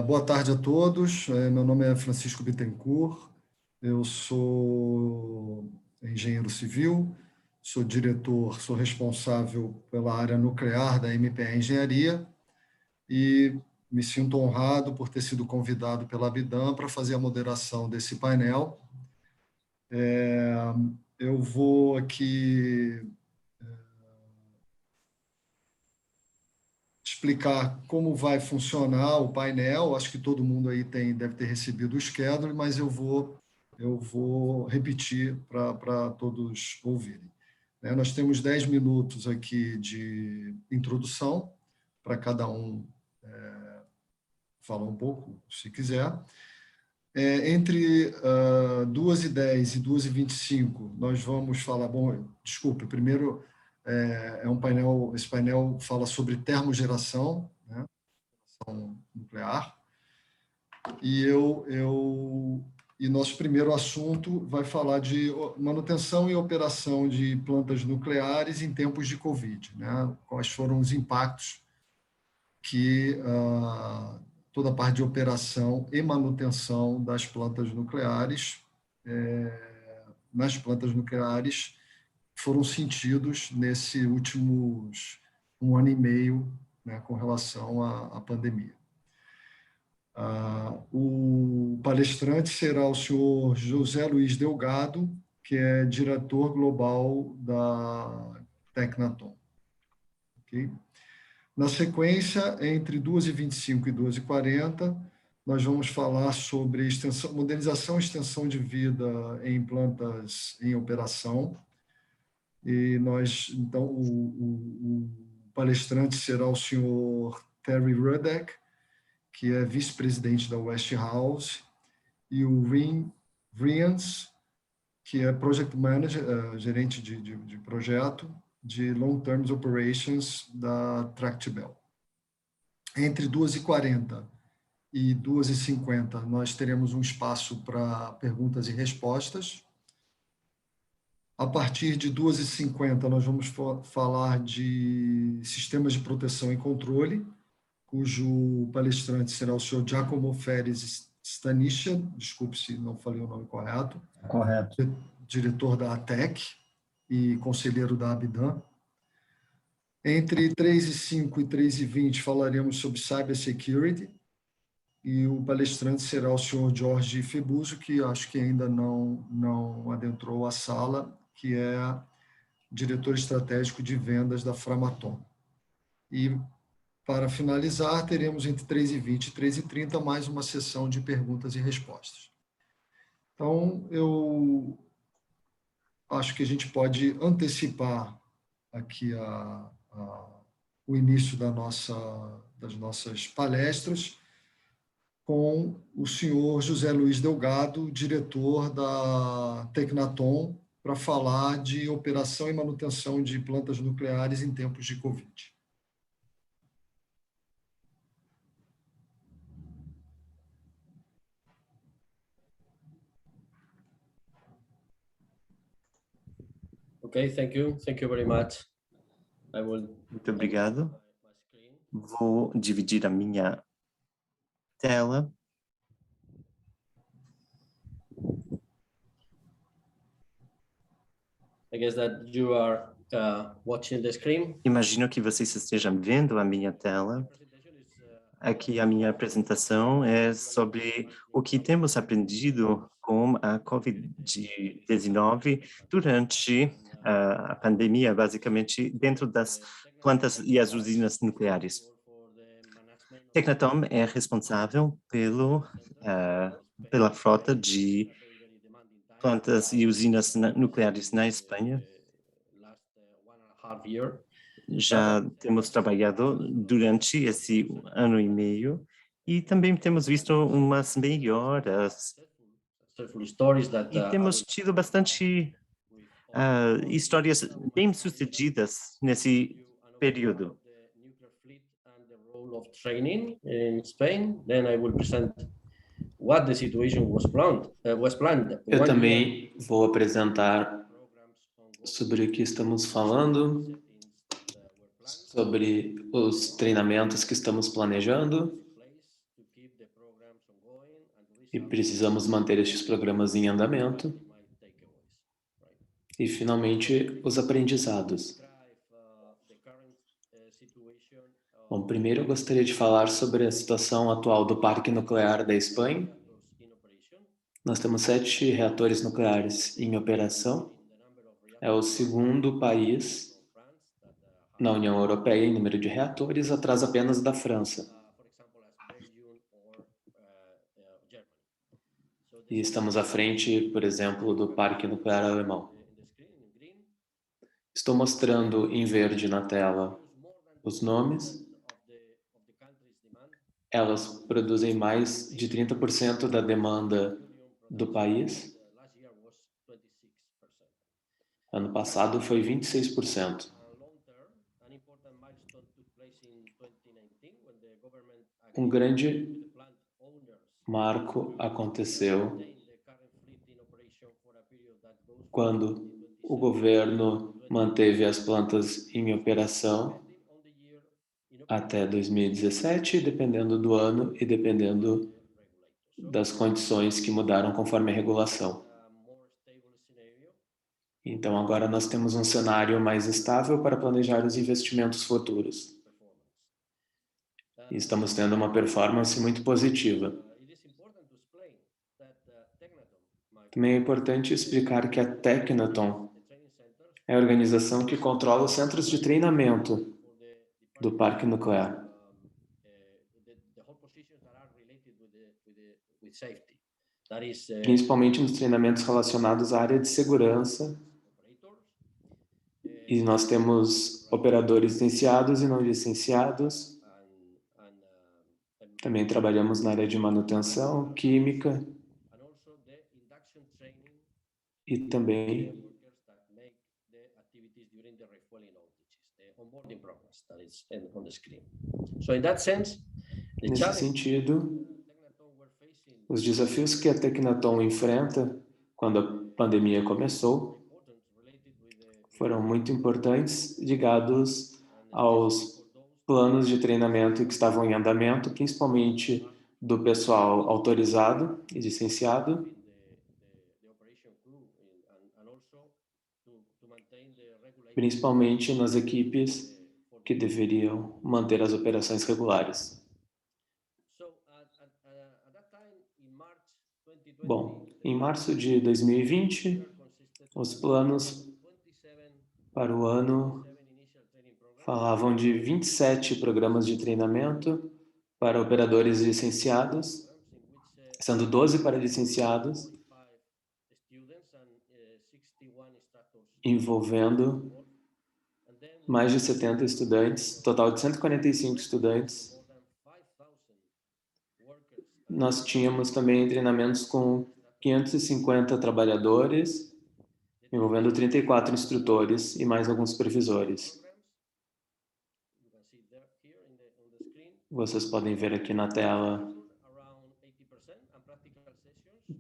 Boa tarde a todos. Meu nome é Francisco Bittencourt. Eu sou engenheiro civil, sou diretor, sou responsável pela área nuclear da MPE Engenharia e me sinto honrado por ter sido convidado pela Abidam para fazer a moderação desse painel. Eu vou aqui explicar como vai funcionar o painel. Acho que todo mundo aí deve ter recebido o schedule, mas eu vou repetir para todos ouvirem. Nós temos 10 minutos aqui de introdução, para cada um falar um pouco, se quiser. Entre 2h10 e 2h25, nós vamos falar... Bom, desculpe, primeiro esse painel fala sobre termogeração, né, nuclear, e nosso primeiro assunto vai falar de manutenção e operação de plantas nucleares em tempos de Covid, né? Quais foram os impactos que toda a parte de operação e manutenção das plantas nucleares, nas plantas nucleares, foram sentidos nesse últimos 1 ano e meio, né, com relação à pandemia. O palestrante será o senhor José Luiz Delgado, que é diretor global da Tecnatom. Okay? Na sequência, entre 2h25 e 2h40, nós vamos falar sobre modernização e extensão de vida em plantas em operação. E então, o palestrante será o senhor Terry Rudek, que é vice-presidente da Westinghouse, e o Rians, que é Project Manager, gerente de projeto de Long Term Operations da Tractebel. Entre 2h40 e 2h50, nós teremos um espaço para perguntas e respostas. A partir de 2h50, nós vamos falar de sistemas de proteção e controle, cujo palestrante será o senhor Giacomo Feres Staniscia, desculpe se não falei o nome correto. Correto. Diretor da ATEC e conselheiro da Abidam. Entre 3h05 e 3h20 falaremos sobre Cybersecurity e o palestrante será o senhor Jorge Febuso, que acho que ainda não adentrou a sala, que é diretor estratégico de vendas da Framatom. E, para finalizar, teremos entre 3h20 e 3h30 mais uma sessão de perguntas e respostas. Então, eu acho que a gente pode antecipar aqui o início das nossas palestras com o senhor José Luiz Delgado, diretor da Tecnatom, para falar de operação e manutenção de plantas nucleares em tempos de Covid. Okay, thank you very much. Muito obrigado. Vou dividir a minha tela. I guess that you are watching the screen. Imagino que vocês estejam vendo a minha tela. Aqui a minha apresentação é sobre o que temos aprendido com a COVID-19 durante a pandemia, basicamente dentro das plantas e as usinas nucleares. Tecnatom é responsável pela frota de plantas e usinas nucleares na Espanha. Já temos trabalhado durante esse 1 ano e meio e também temos visto umas melhoras e temos tido bastante histórias bem-sucedidas nesse período. Eu também vou apresentar sobre o que estamos falando, sobre os treinamentos que estamos planejando e precisamos manter estes programas em andamento. E, finalmente, os aprendizados. Bom, primeiro eu gostaria de falar sobre a situação atual do Parque Nuclear da Espanha. Nós temos 7 reatores nucleares em operação. É o segundo país na União Europeia em número de reatores, atrás apenas da França. E estamos à frente, por exemplo, do Parque Nuclear Alemão. Estou mostrando em verde na tela os nomes. Elas produzem mais de 30% da demanda do país. Ano passado foi 26%. Um grande marco aconteceu quando o governo manteve as plantas em operação até 2017, dependendo do ano e dependendo das condições que mudaram conforme a regulação. Então, agora nós temos um cenário mais estável para planejar os investimentos futuros. E estamos tendo uma performance muito positiva. Também é importante explicar que a Teknaton é a organização que controla os centros de treinamento do Parque Nuclear. Principalmente nos treinamentos relacionados à área de segurança. E nós temos operadores licenciados e não licenciados. Também trabalhamos na área de manutenção, química e também nesse sentido, os desafios que a Teknaton enfrenta quando a pandemia começou foram muito importantes, ligados aos planos de treinamento que estavam em andamento, principalmente do pessoal autorizado e licenciado, principalmente nas equipes que deveriam manter as operações regulares. Bom, em março de 2020, os planos para o ano falavam de 27 programas de treinamento para operadores licenciados, sendo 12 para licenciados, envolvendo mais de 70 estudantes, total de 145 estudantes. Nós tínhamos também treinamentos com 550 trabalhadores, envolvendo 34 instrutores e mais alguns supervisores. Vocês podem ver aqui na tela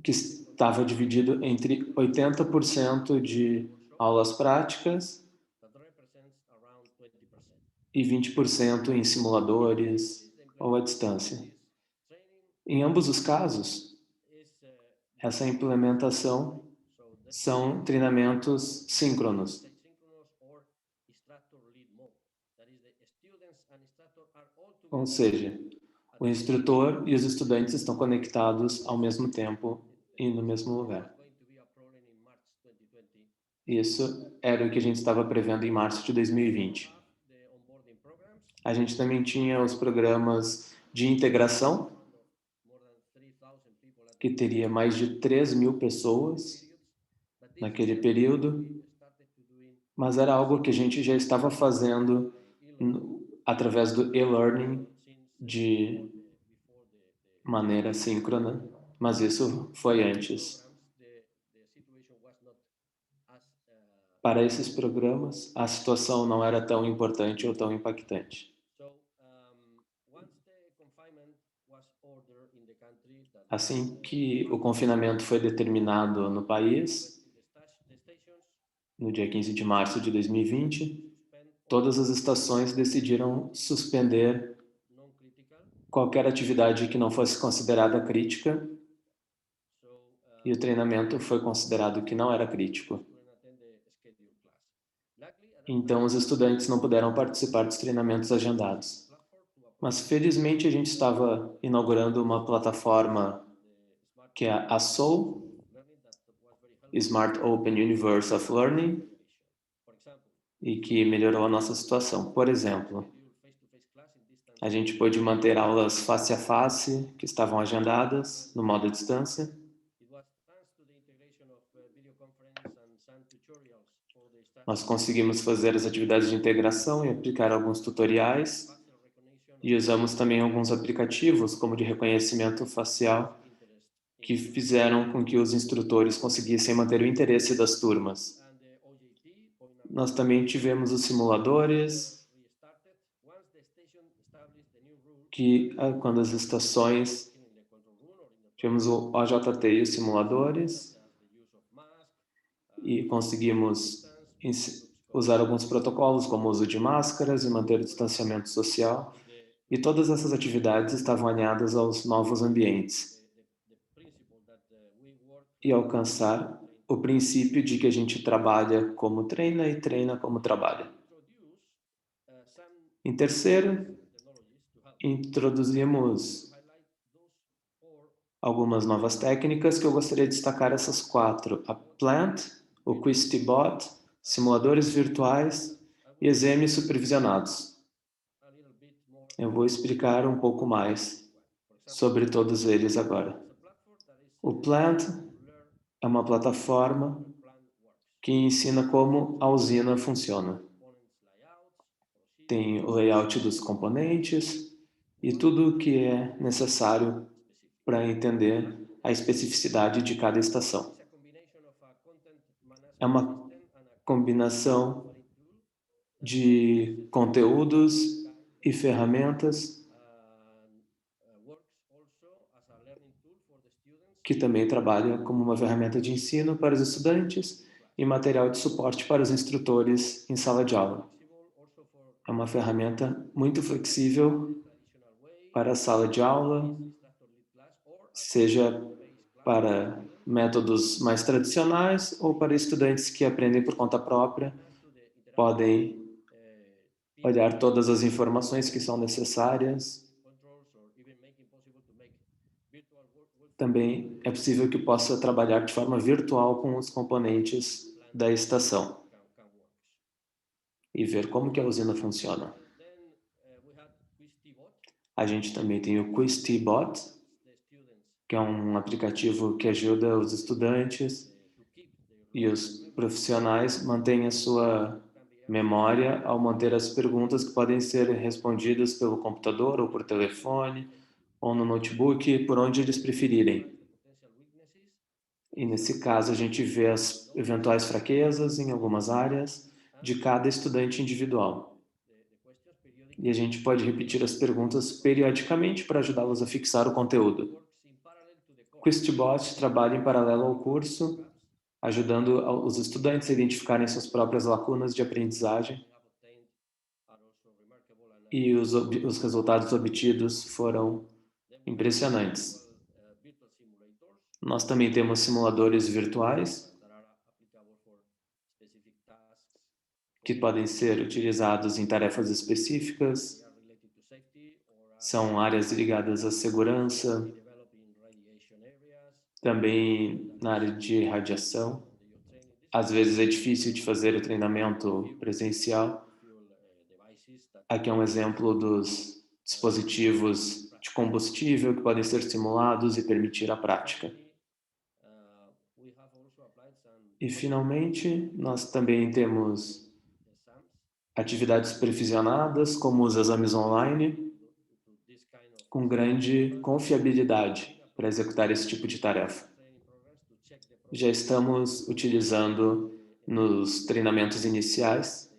que estava dividido entre 80% de aulas práticas e 20% em simuladores ou à distância. Em ambos os casos, essa implementação são treinamentos síncronos. Ou seja, o instrutor e os estudantes estão conectados ao mesmo tempo e no mesmo lugar. Isso era o que a gente estava prevendo em março de 2020. A gente também tinha os programas de integração, que teria mais de 3.000 pessoas naquele período, mas era algo que a gente já estava fazendo através do e-learning de maneira síncrona, mas isso foi antes. Para esses programas, a situação não era tão importante ou tão impactante. Assim que o confinamento foi determinado no país, no dia 15 de março de 2020, todas as estações decidiram suspender qualquer atividade que não fosse considerada crítica, e o treinamento foi considerado que não era crítico. Então, os estudantes não puderam participar dos treinamentos agendados. Mas, felizmente, a gente estava inaugurando uma plataforma que é a SOL, Smart Open Universe of Learning, e que melhorou a nossa situação. Por exemplo, a gente pôde manter aulas face a face, que estavam agendadas, no modo à distância. Nós conseguimos fazer as atividades de integração e aplicar alguns tutoriais. E usamos também alguns aplicativos, como de reconhecimento facial, que fizeram com que os instrutores conseguissem manter o interesse das turmas. Nós também tivemos os simuladores, que quando as estações, tivemos o OJT e os simuladores, e conseguimos usar alguns protocolos, como o uso de máscaras e manter o distanciamento social, e todas essas atividades estavam alinhadas aos novos ambientes e alcançar o princípio de que a gente trabalha como treina e treina como trabalha. Em terceiro, introduzimos algumas novas técnicas que eu gostaria de destacar essas 4. A Plant, o QuizTbot, simuladores virtuais e exames supervisionados. Eu vou explicar um pouco mais sobre todos eles agora. O Plant é uma plataforma que ensina como a usina funciona. Tem o layout dos componentes e tudo o que é necessário para entender a especificidade de cada estação. É uma combinação de conteúdos e ferramentas que também trabalha como uma ferramenta de ensino para os estudantes e material de suporte para os instrutores em sala de aula. É uma ferramenta muito flexível para a sala de aula, seja para métodos mais tradicionais ou para estudantes que aprendem por conta própria, podem olhar todas as informações que são necessárias. Também é possível que possa trabalhar de forma virtual com os componentes da estação e ver como que a usina funciona. A gente também tem o QuizTbot, que é um aplicativo que ajuda os estudantes e os profissionais mantêm a sua memória ao manter as perguntas que podem ser respondidas pelo computador ou por telefone ou no notebook, por onde eles preferirem. E nesse caso a gente vê as eventuais fraquezas em algumas áreas de cada estudante individual. E a gente pode repetir as perguntas periodicamente para ajudá-los a fixar o conteúdo. O QuizTbot trabalha em paralelo ao curso, ajudando os estudantes a identificarem suas próprias lacunas de aprendizagem. E os resultados obtidos foram impressionantes. Nós também temos simuladores virtuais que podem ser utilizados em tarefas específicas. São áreas ligadas à segurança, também na área de radiação. Às vezes é difícil de fazer o treinamento presencial. Aqui é um exemplo dos dispositivos de combustível que podem ser simulados e permitir a prática. E, finalmente, nós também temos atividades supervisionadas, como os exames online, com grande confiabilidade para executar esse tipo de tarefa. Já estamos utilizando nos treinamentos iniciais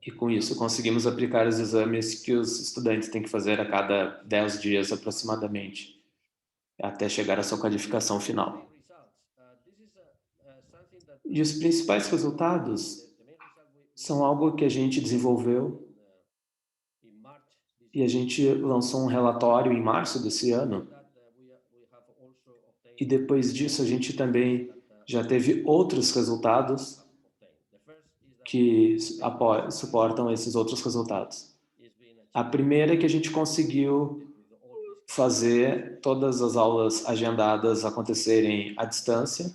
e, com isso, conseguimos aplicar os exames que os estudantes têm que fazer a cada 10 dias aproximadamente, até chegar à sua qualificação final. E os principais resultados são algo que a gente desenvolveu e a gente lançou um relatório em março desse ano. E depois disso a gente também já teve outros resultados que suportam esses outros resultados. A primeira é que a gente conseguiu fazer todas as aulas agendadas acontecerem à distância.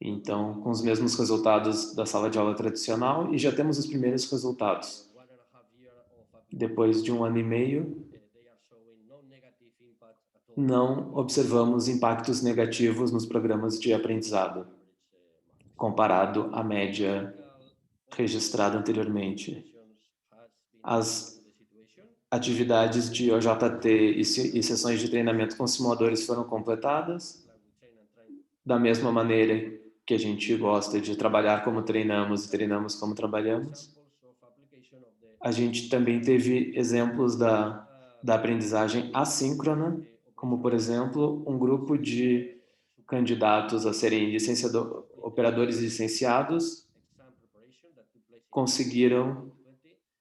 Então, com os mesmos resultados da sala de aula tradicional, e já temos os primeiros resultados. Depois de 1 ano e meio, não observamos impactos negativos nos programas de aprendizado, comparado à média registrada anteriormente. As atividades de OJT e sessões de treinamento com simuladores foram completadas, da mesma maneira que a gente gosta de trabalhar como treinamos e treinamos como trabalhamos. A gente também teve exemplos da aprendizagem assíncrona, como, por exemplo, um grupo de candidatos a serem operadores licenciados conseguiram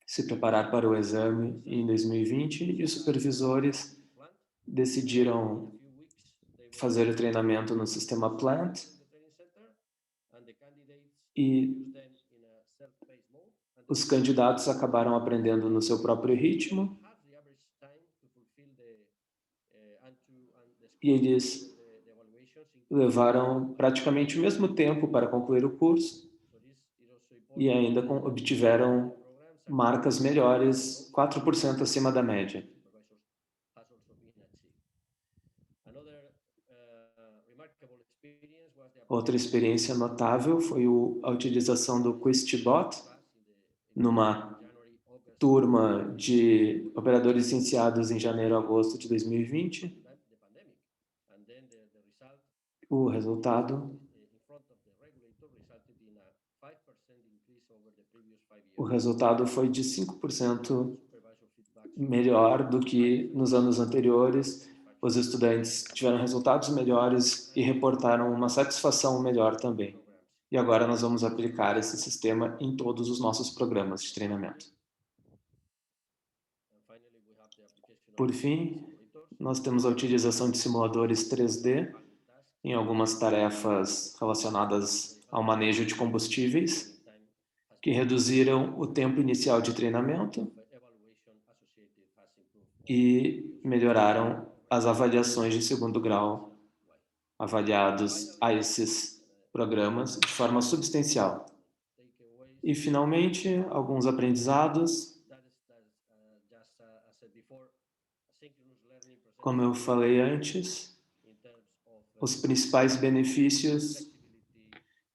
se preparar para o exame em 2020 e os supervisores decidiram fazer o treinamento no sistema Plant e os candidatos acabaram aprendendo no seu próprio ritmo e eles levaram praticamente o mesmo tempo para concluir o curso e ainda obtiveram marcas melhores, 4% acima da média. Outra experiência notável foi a utilização do QuizTbot numa turma de operadores licenciados em janeiro a agosto de 2020. O resultado foi de 5% melhor do que nos anos anteriores. Os estudantes tiveram resultados melhores e reportaram uma satisfação melhor também. E agora nós vamos aplicar esse sistema em todos os nossos programas de treinamento. Por fim, nós temos a utilização de simuladores 3D em algumas tarefas relacionadas ao manejo de combustíveis, que reduziram o tempo inicial de treinamento e melhoraram as avaliações de segundo grau avaliados a esses programas de forma substancial. E, finalmente, alguns aprendizados. Como eu falei antes, os principais benefícios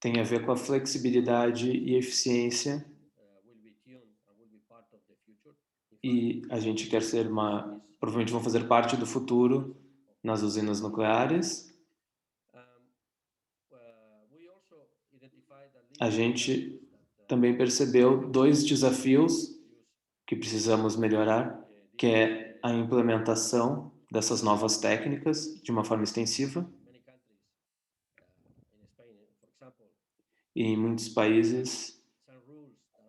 têm a ver com a flexibilidade e eficiência. E a gente quer ser provavelmente vão fazer parte do futuro nas usinas nucleares. A gente também percebeu 2 desafios que precisamos melhorar, que é a implementação dessas novas técnicas de uma forma extensiva. E em muitos países,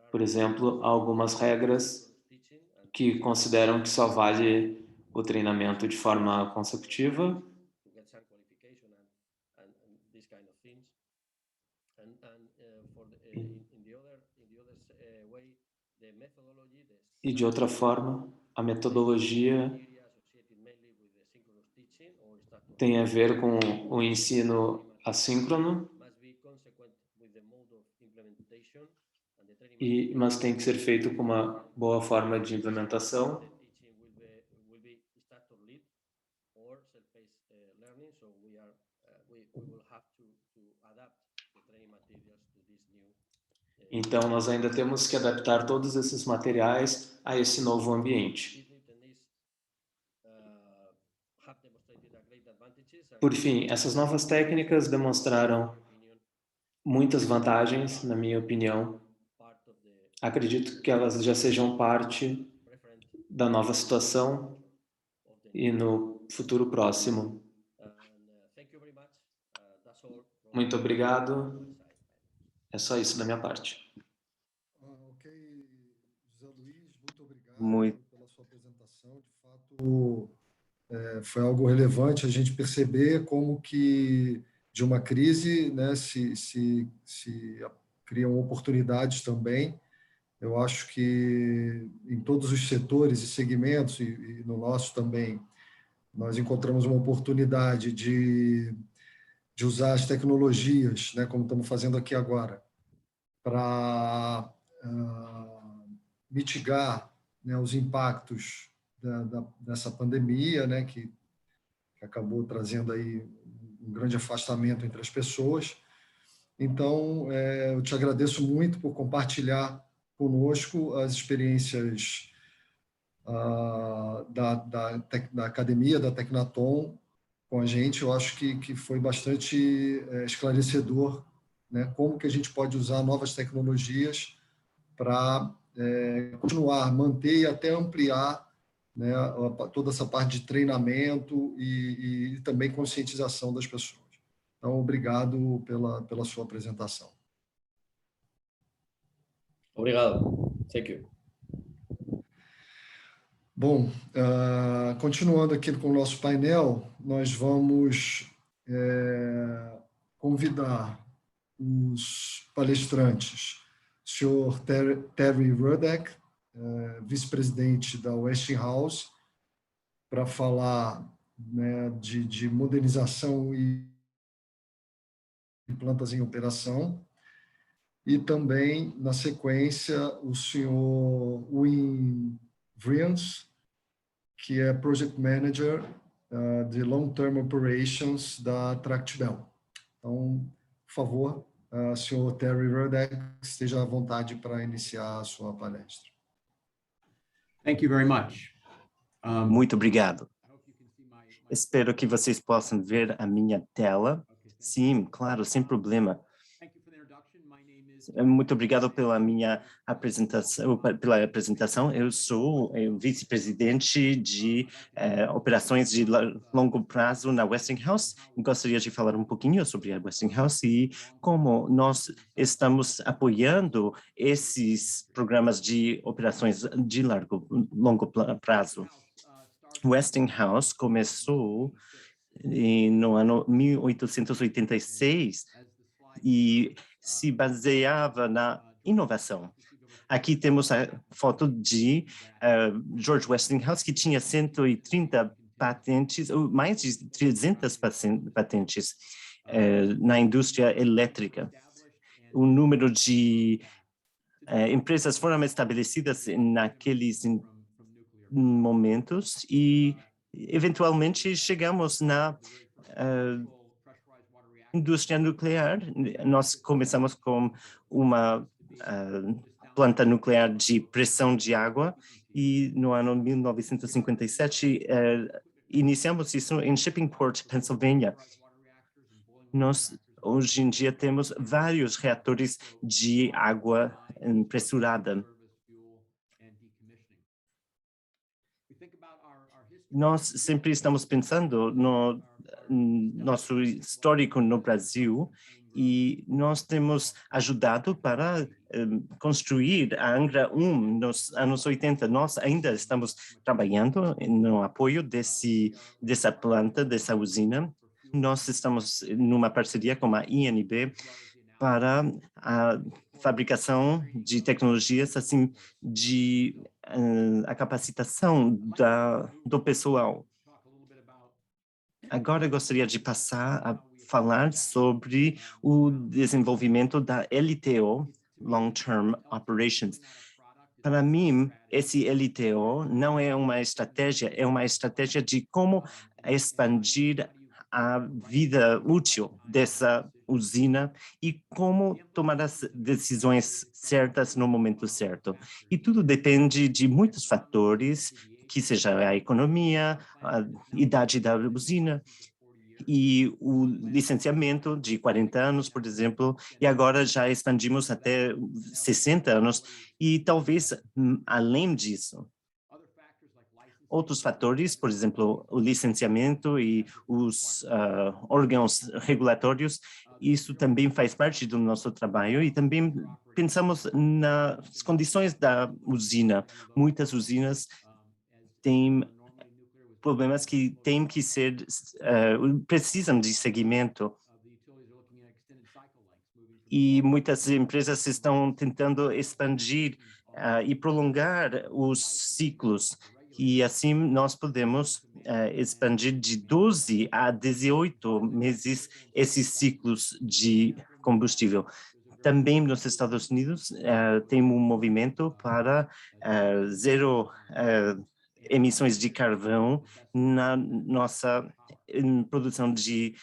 por exemplo, há algumas regras que consideram que só vale o treinamento de forma consecutiva. E de outra forma, a metodologia tem a ver com o ensino assíncrono, mas tem que ser feito com uma boa forma de implementação. Então, nós ainda temos que adaptar todos esses materiais a esse novo ambiente. Por fim, essas novas técnicas demonstraram muitas vantagens, na minha opinião. Acredito que elas já sejam parte da nova situação e no futuro próximo. Muito obrigado. É só isso da minha parte. Ok, José Luiz, muito obrigado Muito. pela sua apresentação. De fato, foi algo relevante a gente perceber como que de uma crise, né, se criam oportunidades também. Eu acho que em todos os setores e segmentos, e no nosso também, nós encontramos uma oportunidade de usar as tecnologias, né, como estamos fazendo aqui agora, para mitigar, né, os impactos dessa pandemia, né, que acabou trazendo aí um grande afastamento entre as pessoas. Então, eu te agradeço muito por compartilhar conosco as experiências da academia, da Tecnatom, com a gente. Eu acho que foi bastante esclarecedor, né, como que a gente pode usar novas tecnologias para continuar, manter e até ampliar, né, toda essa parte de treinamento e também conscientização das pessoas. Então, obrigado pela sua apresentação. Obrigado. Thank you. Bom, continuando aqui com o nosso painel, nós vamos convidar os palestrantes, o senhor Terry Rudek, vice-presidente da Westinghouse, para falar, né, de modernização e plantas em operação, e também, na sequência, o senhor Wim Vrians, que é Project Manager de Long-Term Operations da Tractebel. Então, por favor, senhor Terry Rudek, esteja à vontade para iniciar a sua palestra. Thank you very much. Muito obrigado. Espero que vocês possam ver a minha tela. Sim, claro, sem problema. Muito obrigado pela minha apresentação. Eu sou o vice-presidente de operações de longo prazo na Westinghouse. Gostaria de falar um pouquinho sobre a Westinghouse e como nós estamos apoiando esses programas de operações de longo prazo. Westinghouse começou no ano 1886 e se baseava na inovação. Aqui temos a foto de George Westinghouse, que tinha 130 patentes, ou mais de 300 patentes na indústria elétrica. O número de empresas foram estabelecidas naqueles momentos e, eventualmente, chegamos na indústria nuclear. Nós começamos com uma planta nuclear de pressão de água e no ano 1957 iniciamos isso em Shippingport, Pennsylvania. Nós hoje em dia temos vários reatores de água pressurada. Nós sempre estamos pensando no nosso histórico no Brasil e nós temos ajudado para construir a Angra 1 nos anos 80. Nós ainda estamos trabalhando no apoio dessa planta, dessa usina. Nós estamos numa parceria com a INB para a fabricação de tecnologias, assim, de a capacitação do pessoal. Agora eu gostaria de passar a falar sobre o desenvolvimento da LTO, Long Term Operations. Para mim, esse LTO não é uma estratégia, é uma estratégia de como expandir a vida útil dessa usina e como tomar as decisões certas no momento certo. E tudo depende de muitos fatores, que seja a economia, a idade da usina e o licenciamento de 40 anos, por exemplo, e agora já expandimos até 60 anos e talvez além disso. Outros fatores, por exemplo, o licenciamento e os órgãos regulatórios, Isso também faz parte do nosso trabalho e também pensamos nas condições da usina. Muitas usinas têm problemas que têm que ser, precisam de seguimento. E muitas empresas estão tentando expandir e prolongar os ciclos. E assim nós podemos expandir de 12 a 18 meses esses ciclos de combustível. Também nos Estados Unidos tem um movimento para zero emissões de carvão na nossa produção de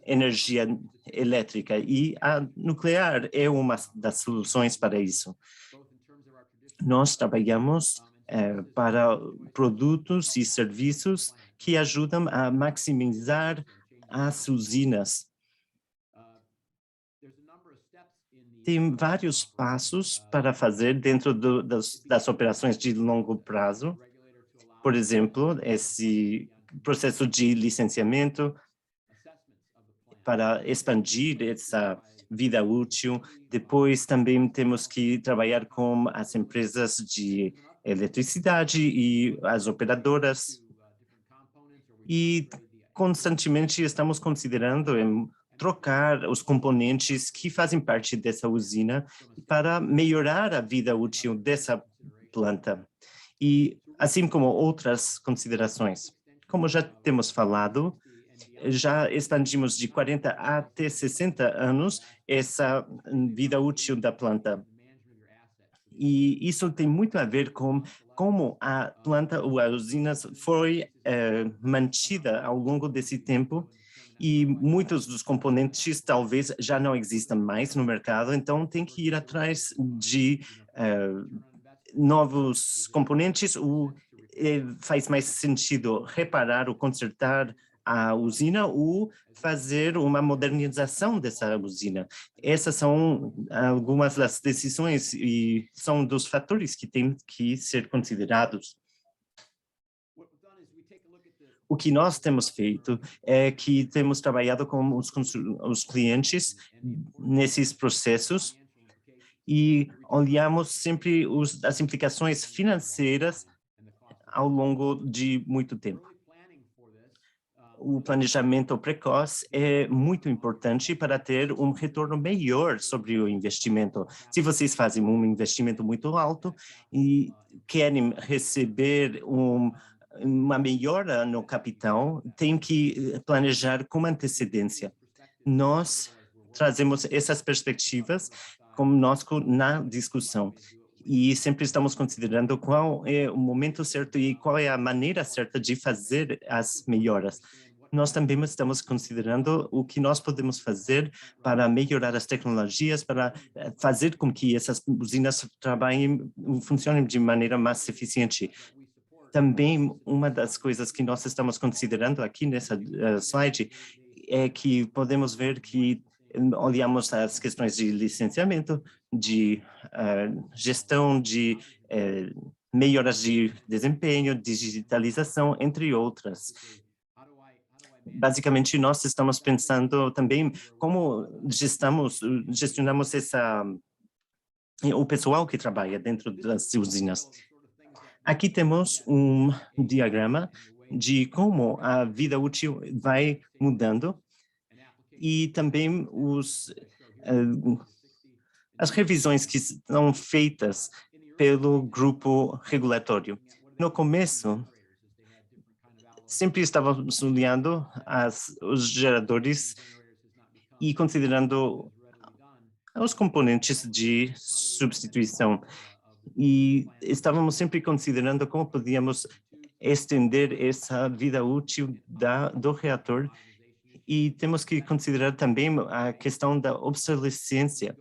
energia elétrica, e a nuclear é uma das soluções para isso. Nós trabalhamos para produtos e serviços que ajudam a maximizar as usinas. Tem vários passos para fazer dentro das operações de longo prazo. Por exemplo, esse processo de licenciamento para expandir essa vida útil. Depois também temos que trabalhar com as empresas de eletricidade e as operadoras. E constantemente estamos considerando trocar os componentes que fazem parte dessa usina para melhorar a vida útil dessa planta. E assim como outras considerações. Como já temos falado, já expandimos de 40 até 60 anos essa vida útil da planta. E isso tem muito a ver com como a planta ou a usina foi mantida ao longo desse tempo, e muitos dos componentes talvez já não existam mais no mercado, então tem que ir atrás de novos componentes. Faz mais sentido reparar ou consertar a usina ou fazer uma modernização dessa usina. Essas são algumas das decisões e são dos fatores que têm que ser considerados. O que nós temos feito é que temos trabalhado com os clientes nesses processos e olhamos sempre as implicações financeiras ao longo de muito tempo. O planejamento precoce é muito importante para ter um retorno melhor sobre o investimento. Se vocês fazem um investimento muito alto e querem receber uma melhora no capital, tem que planejar com antecedência. Nós trazemos essas perspectivas conosco na discussão e sempre estamos considerando qual é o momento certo e qual é a maneira certa de fazer as melhoras. Nós também estamos considerando o que nós podemos fazer para melhorar as tecnologias, para fazer com que essas usinas funcionem de maneira mais eficiente. Também uma das coisas que nós estamos considerando aqui nessa slide é que podemos ver que olhamos as questões de licenciamento, de gestão, de melhoras de desempenho, digitalização, entre outras. Basicamente, nós estamos pensando também como gestionamos o pessoal que trabalha dentro das usinas. Aqui temos um diagrama de como a vida útil vai mudando e também as revisões que são feitas pelo grupo regulatório. No começo, sempre estávamos olhando os geradores e considerando os componentes de substituição. E estávamos sempre considerando como podíamos estender essa vida útil do reator. E temos que considerar também a questão da obsolescência.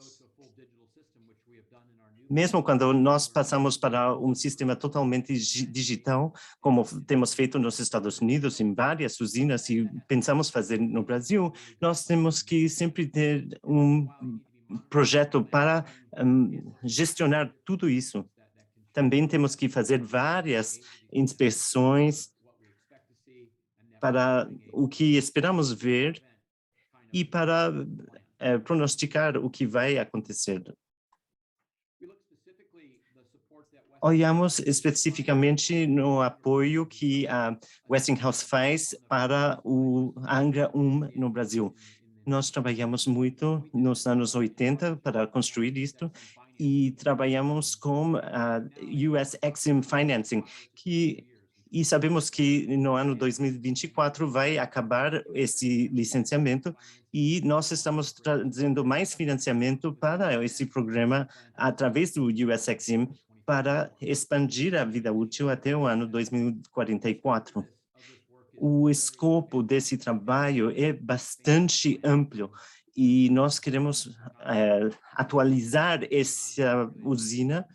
Mesmo quando nós passamos para um sistema totalmente digital, como temos feito nos Estados Unidos, em várias usinas, e pensamos fazer no Brasil, nós temos que sempre ter um projeto para gestionar tudo isso. Também temos que fazer várias inspeções para o que esperamos ver e para pronosticar o que vai acontecer. Olhamos especificamente no apoio que a Westinghouse faz para o Angra 1 no Brasil. Nós trabalhamos muito nos anos 80 para construir isto e trabalhamos com a US Exim Financing, e sabemos que no ano 2024 vai acabar esse licenciamento e nós estamos trazendo mais financiamento para esse programa através do US Exim para expandir a vida útil até o ano 2044. O escopo desse trabalho é bastante amplo e nós queremos atualizar essa usina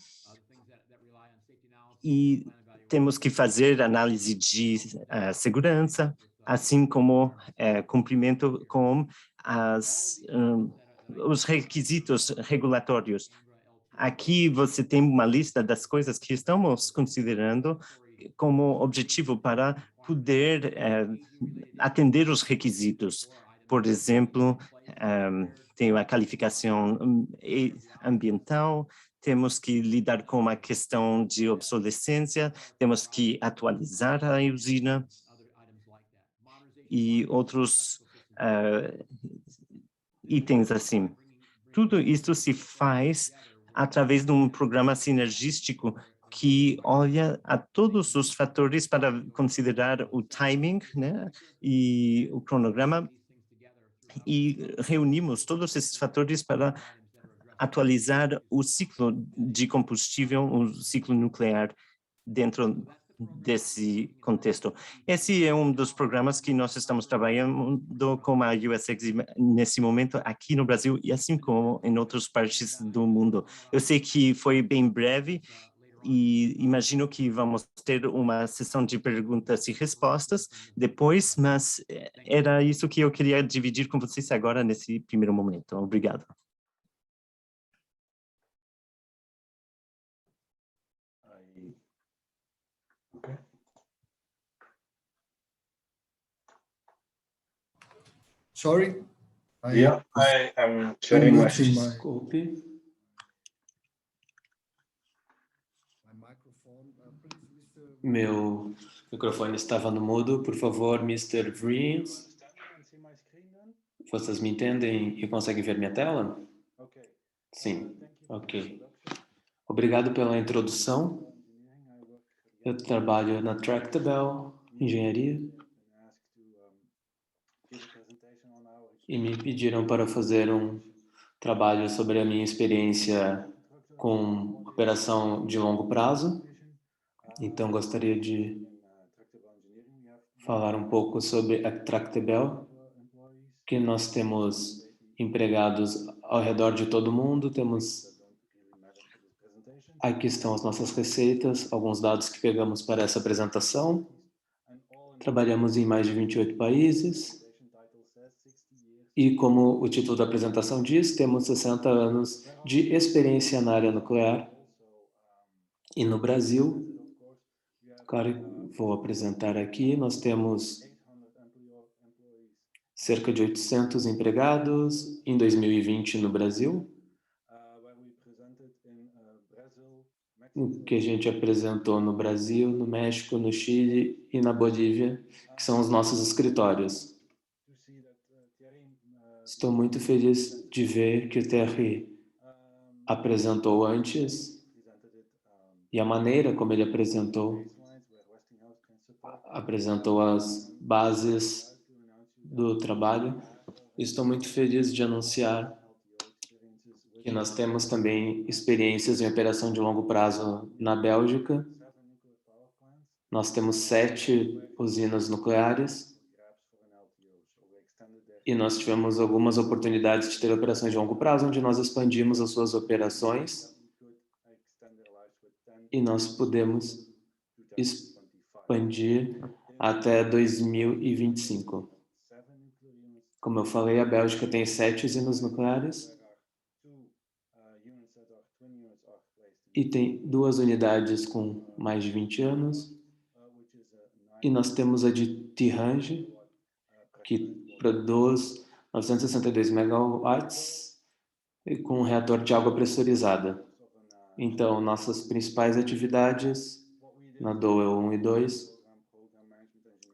e temos que fazer análise de segurança, assim como cumprimento com os requisitos regulatórios. Aqui você tem uma lista das coisas que estamos considerando como objetivo para poder atender os requisitos. Por exemplo, tem a qualificação ambiental, temos que lidar com a questão de obsolescência, temos que atualizar a usina e outros itens assim. Tudo isso se faz através de um programa sinergístico que olha a todos os fatores para considerar o timing, né, e o cronograma, e reunimos todos esses fatores para atualizar o ciclo de combustível, o ciclo nuclear dentro desse contexto. Esse é um dos programas que nós estamos trabalhando com a USX nesse momento aqui no Brasil e assim como em outras partes do mundo. Eu sei que foi bem breve e imagino que vamos ter uma sessão de perguntas e respostas depois, mas era isso que eu queria dividir com vocês agora nesse primeiro momento. Obrigado. Okay. Sorry? Yeah, I am sharing my Desculpe. Meu microfone estava no mudo. Por favor, Mr. Vreens. Vocês me entendem e conseguem ver minha tela? Sim, ok. Obrigado pela introdução. Eu trabalho na Tractable Engenharia e me pediram para fazer um trabalho sobre a minha experiência com operação de longo prazo. Então, gostaria de falar um pouco sobre a Tractable, que nós temos empregados ao redor de todo mundo, aqui estão as nossas receitas, alguns dados que pegamos para essa apresentação. Trabalhamos em mais de 28 países e, como o título da apresentação diz, temos 60 anos de experiência na área nuclear. E no Brasil, claro, vou apresentar aqui, nós temos cerca de 800 empregados em 2020 no Brasil. O que a gente apresentou no Brasil, no México, no Chile e na Bolívia, que são os nossos escritórios. Estou muito feliz de ver que o Thierry apresentou antes e a maneira como ele apresentou as bases do trabalho. Estou muito feliz de anunciar que nós temos também experiências em operação de longo prazo na Bélgica. Nós temos 7 usinas nucleares e nós tivemos algumas oportunidades de ter operações de longo prazo, onde nós expandimos as suas operações e nós podemos expandir até 2025. Como eu falei, a Bélgica tem 7 usinas nucleares e tem 2 unidades com mais de 20 anos. E nós temos a de Tihange, que produz 962 megawatts e com um reator de água pressurizada. Então, nossas principais atividades na DOE 1 e 2,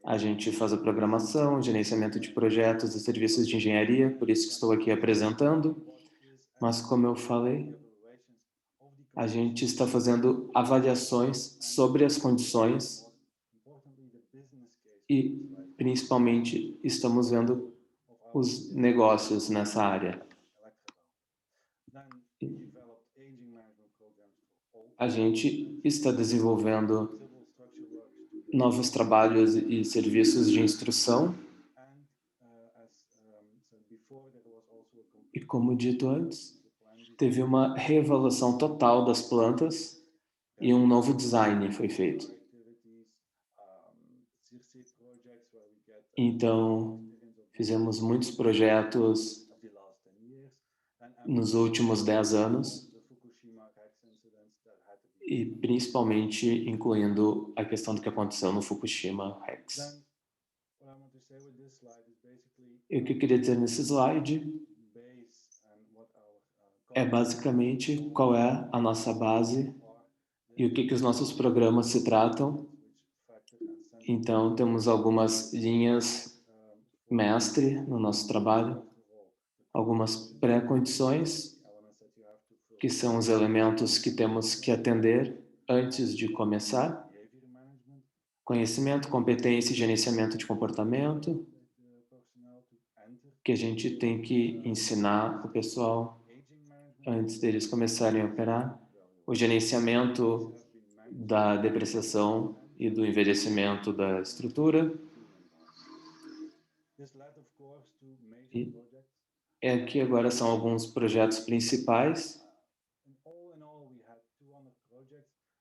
a gente faz a programação, gerenciamento de projetos e serviços de engenharia, por isso que estou aqui apresentando. Mas, como eu falei, a gente está fazendo avaliações sobre as condições e, principalmente, estamos vendo os negócios nessa área. A gente está desenvolvendo novos trabalhos e serviços de instrução. E, como dito antes, teve uma reavaliação total das plantas e um novo design foi feito. Então, fizemos muitos projetos nos últimos 10 anos e principalmente incluindo a questão do que aconteceu no Fukushima Rex. E o que eu queria dizer nesse slide é basicamente qual é a nossa base e o que os nossos programas se tratam. Então, temos algumas linhas mestre no nosso trabalho, algumas pré-condições, que são os elementos que temos que atender antes de começar. Conhecimento, competência e gerenciamento de comportamento, que a gente tem que ensinar o pessoal antes deles começarem a operar. O gerenciamento da depreciação e do envelhecimento da estrutura. E aqui agora são alguns projetos principais.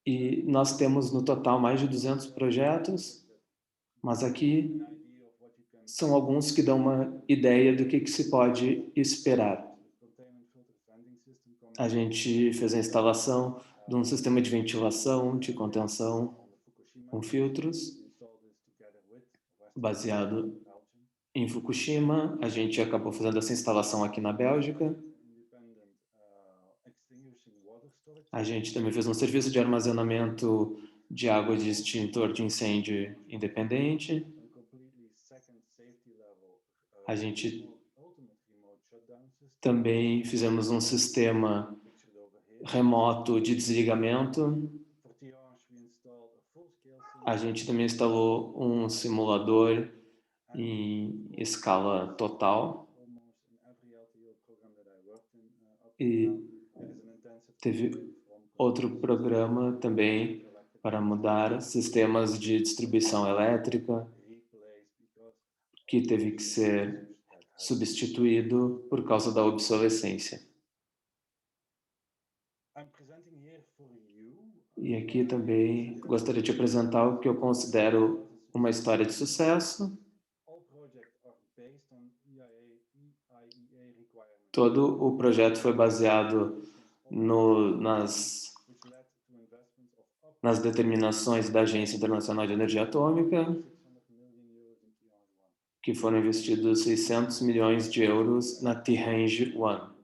E nós temos no total mais de 200 projetos, mas aqui são alguns que dão uma ideia do que se pode esperar. A gente fez a instalação de um sistema de ventilação, de contenção com filtros, baseado em Fukushima. A gente acabou fazendo essa instalação aqui na Bélgica. A gente também fez um serviço de armazenamento de água de extintor de incêndio independente. A gente também fizemos um sistema remoto de desligamento. A gente também instalou um simulador em escala total. E teve outro programa também para mudar sistemas de distribuição elétrica, que teve que ser substituído por causa da obsolescência. E aqui também gostaria de apresentar o que eu considero uma história de sucesso. Todo o projeto foi baseado nas determinações da Agência Internacional de Energia Atômica, que foram investidos 600 milhões de euros na T-Range 1.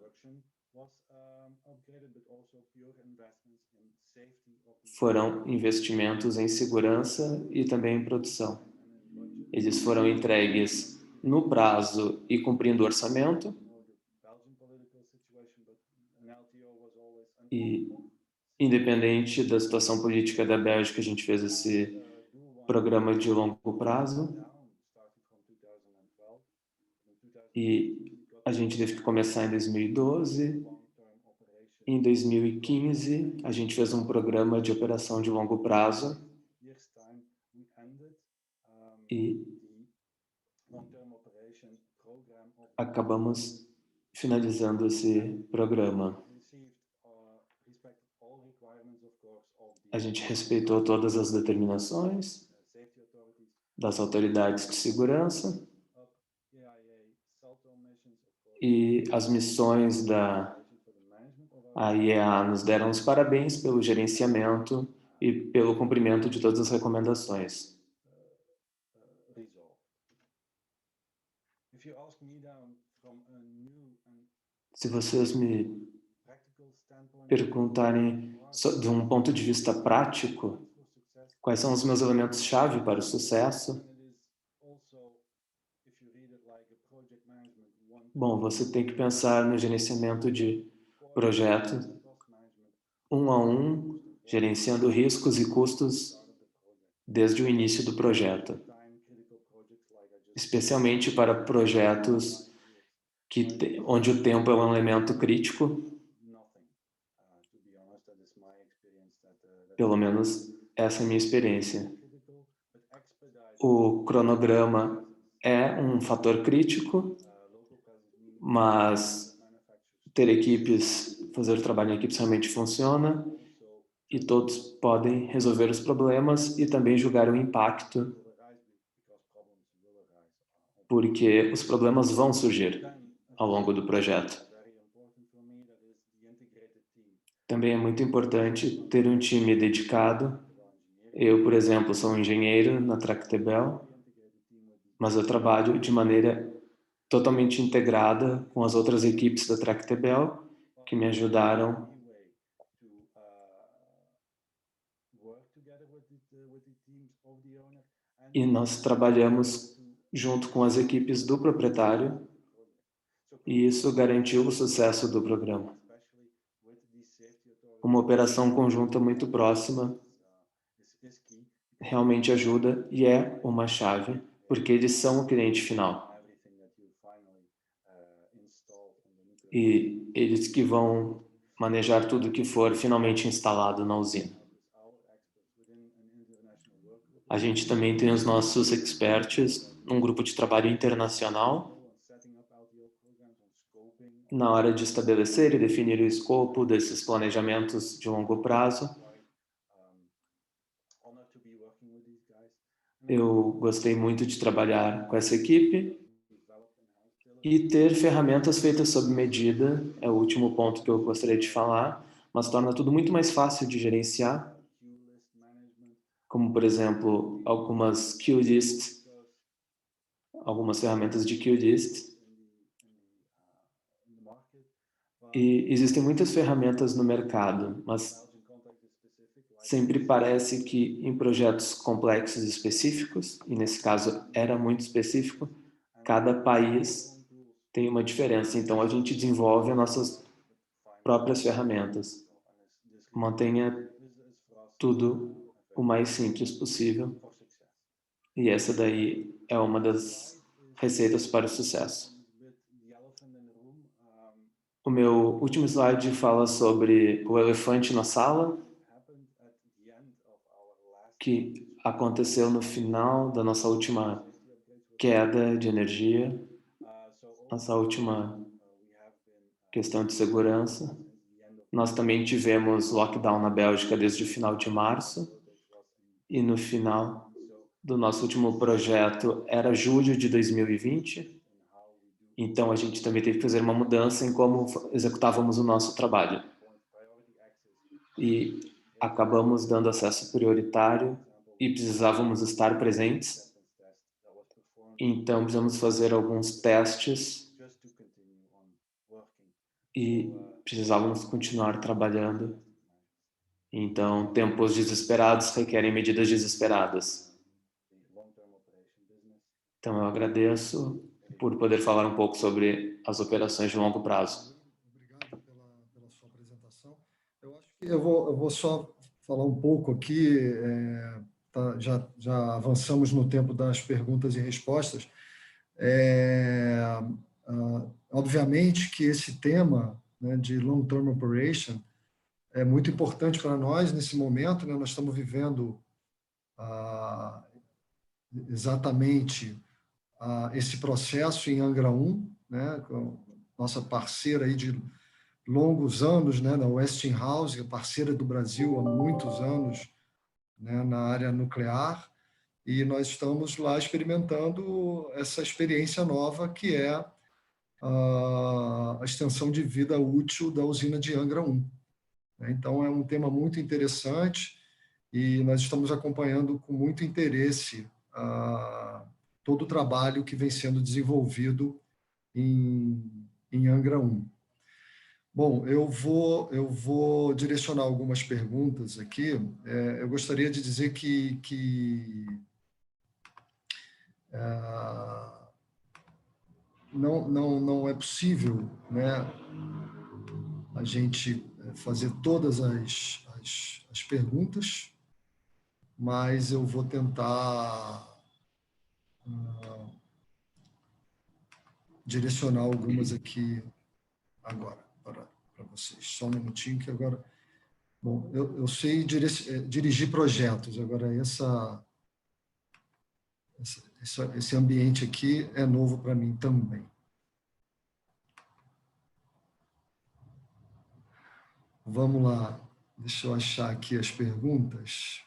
Foram investimentos em segurança e também em produção. Eles foram entregues no prazo e cumprindo o orçamento. E, independente da situação política da Bélgica, a gente fez esse programa de longo prazo. E a gente teve que começar em 2012. Em 2015, a gente fez um programa de operação de longo prazo. E acabamos finalizando esse programa. A gente respeitou todas as determinações das autoridades de segurança e as missões da IEA nos deram os parabéns pelo gerenciamento e pelo cumprimento de todas as recomendações. Se vocês me perguntarem de um ponto de vista prático, quais são os meus elementos-chave para o sucesso? Bom, você tem que pensar no gerenciamento de projeto, um a um, gerenciando riscos e custos desde o início do projeto. Especialmente para projetos onde o tempo é um elemento crítico. Pelo menos essa é a minha experiência. O cronograma é um fator crítico, mas ter equipes, fazer o trabalho em equipes realmente funciona e todos podem resolver os problemas e também julgar o impacto, porque os problemas vão surgir ao longo do projeto. Também é muito importante ter um time dedicado. Eu, por exemplo, sou um engenheiro na Tractebel, mas eu trabalho de maneira totalmente integrada com as outras equipes da Tractebel, que me ajudaram e nós trabalhamos junto com as equipes do proprietário e isso garantiu o sucesso do programa. Uma operação conjunta muito próxima realmente ajuda e é uma chave, porque eles são o cliente final. E eles que vão manejar tudo que for finalmente instalado na usina. A gente também tem os nossos experts num grupo de trabalho internacional na hora de estabelecer e definir o escopo desses planejamentos de longo prazo. Eu gostei muito de trabalhar com essa equipe e ter ferramentas feitas sob medida é o último ponto que eu gostaria de falar, mas torna tudo muito mais fácil de gerenciar, como, por exemplo, algumas queue lists, algumas ferramentas de queue list. E existem muitas ferramentas no mercado, mas sempre parece que em projetos complexos e específicos, e nesse caso era muito específico, cada país tem uma diferença. Então a gente desenvolve as nossas próprias ferramentas. Mantenha tudo o mais simples possível. E essa daí é uma das receitas para o sucesso. O meu último slide fala sobre o elefante na sala, que aconteceu no final da nossa última queda de energia, nossa última questão de segurança. Nós também tivemos lockdown na Bélgica desde o final de março, e no final do nosso último projeto era julho de 2020, então a gente também teve que fazer uma mudança em como executávamos o nosso trabalho. E acabamos dando acesso prioritário e precisávamos estar presentes. Então, precisamos fazer alguns testes e precisávamos continuar trabalhando. Então, tempos desesperados requerem medidas desesperadas. Então, eu agradeço por poder falar um pouco sobre as operações de longo prazo. Obrigado pela sua apresentação. Eu acho que eu vou só falar um pouco aqui, já avançamos no tempo das perguntas e respostas. Obviamente que esse tema, né, de long-term operation é muito importante para nós nesse momento, né? Nós estamos vivendo exatamente esse processo em Angra 1, né, com nossa parceira aí de longos anos, né, na Westinghouse, parceira do Brasil há muitos anos, né, na área nuclear, e nós estamos lá experimentando essa experiência nova que é a extensão de vida útil da usina de Angra 1. Então, é um tema muito interessante e nós estamos acompanhando com muito interesse todo o trabalho que vem sendo desenvolvido em Angra 1. Bom, eu vou direcionar algumas perguntas aqui. Eu gostaria de dizer que não é possível, né, a gente fazer todas as perguntas, mas eu vou tentar direcionar algumas aqui agora para vocês. Só um minutinho que agora... Bom, eu sei dirigir projetos, agora esse ambiente aqui é novo para mim também. Vamos lá, deixa eu achar aqui as perguntas.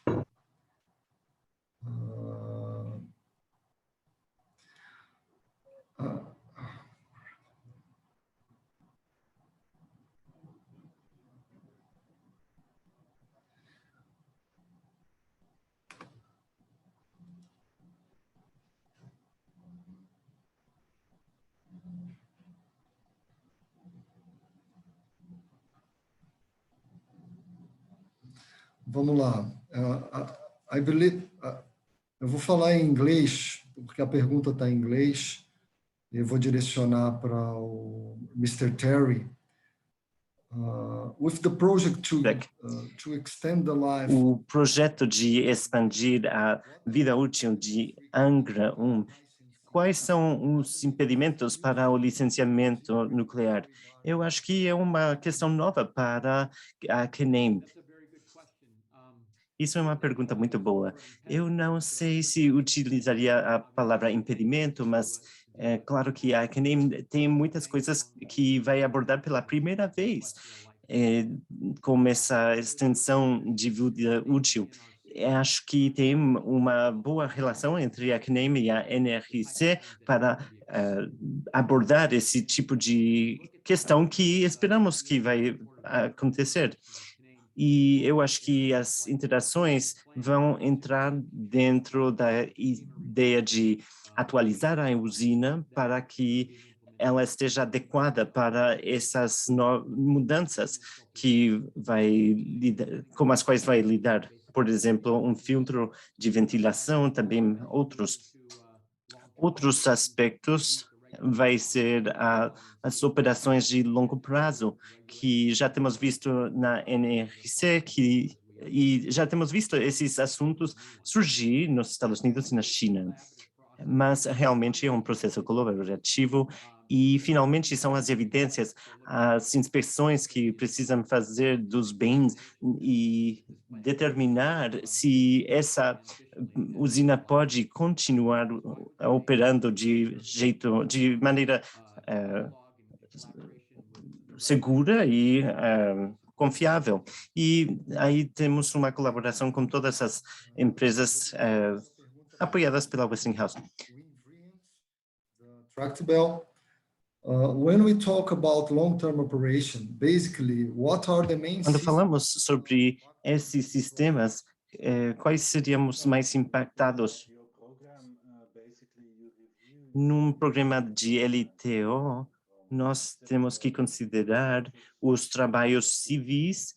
Vamos lá. I believe, eu vou falar em inglês, porque a pergunta está em inglês. Eu vou direcionar para o Mr. Terry. With the project to extend the life... O projeto de expandir a vida útil de Angra 1, quais são os impedimentos para o licenciamento nuclear? Eu acho que é uma questão nova para a CNEM. Isso é uma pergunta muito boa. Eu não sei se utilizaria a palavra impedimento, mas é claro que a CNEM tem muitas coisas que vai abordar pela primeira vez, com essa extensão de vida útil. Acho que tem uma boa relação entre a CNEM e a NRC para abordar esse tipo de questão que esperamos que vai acontecer. E eu acho que as interações vão entrar dentro da ideia de atualizar a usina para que ela esteja adequada para essas mudanças com as quais vai lidar. Por exemplo, um filtro de ventilação, também outros aspectos vai ser as operações de longo prazo, que já temos visto na NRC, e já temos visto esses assuntos surgir nos Estados Unidos e na China. Mas realmente é um processo colaborativo e finalmente são as evidências, as inspeções que precisam fazer dos bens e determinar se essa usina pode continuar operando de maneira segura e confiável. E aí temos uma colaboração com todas as empresas apoiadas pela Westinghouse. Tractebel. When we talk about long-term operation, basically, what are the main... Quando falamos sobre esses sistemas, quais seriam os mais impactados? Num programa de LTO, nós temos que considerar os trabalhos civis,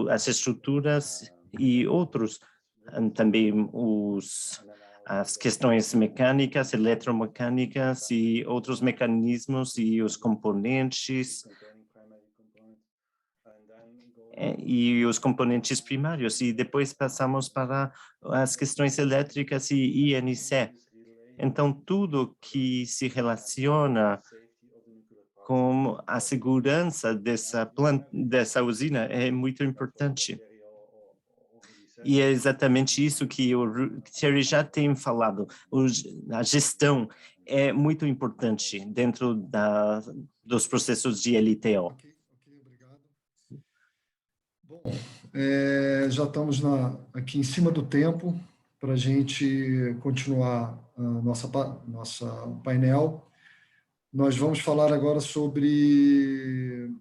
as estruturas e outros, também as questões mecânicas, eletromecânicas e outros mecanismos e os componentes e os componentes primários, e depois passamos para as questões elétricas e INC. Então, tudo que se relaciona com a segurança dessa usina é muito importante. E é exatamente isso que o Thierry já tem falado. A gestão é muito importante dentro dos processos de LTO. Ok, obrigado. Bom, já estamos aqui em cima do tempo para a gente continuar a nossa painel. Nós vamos falar agora sobre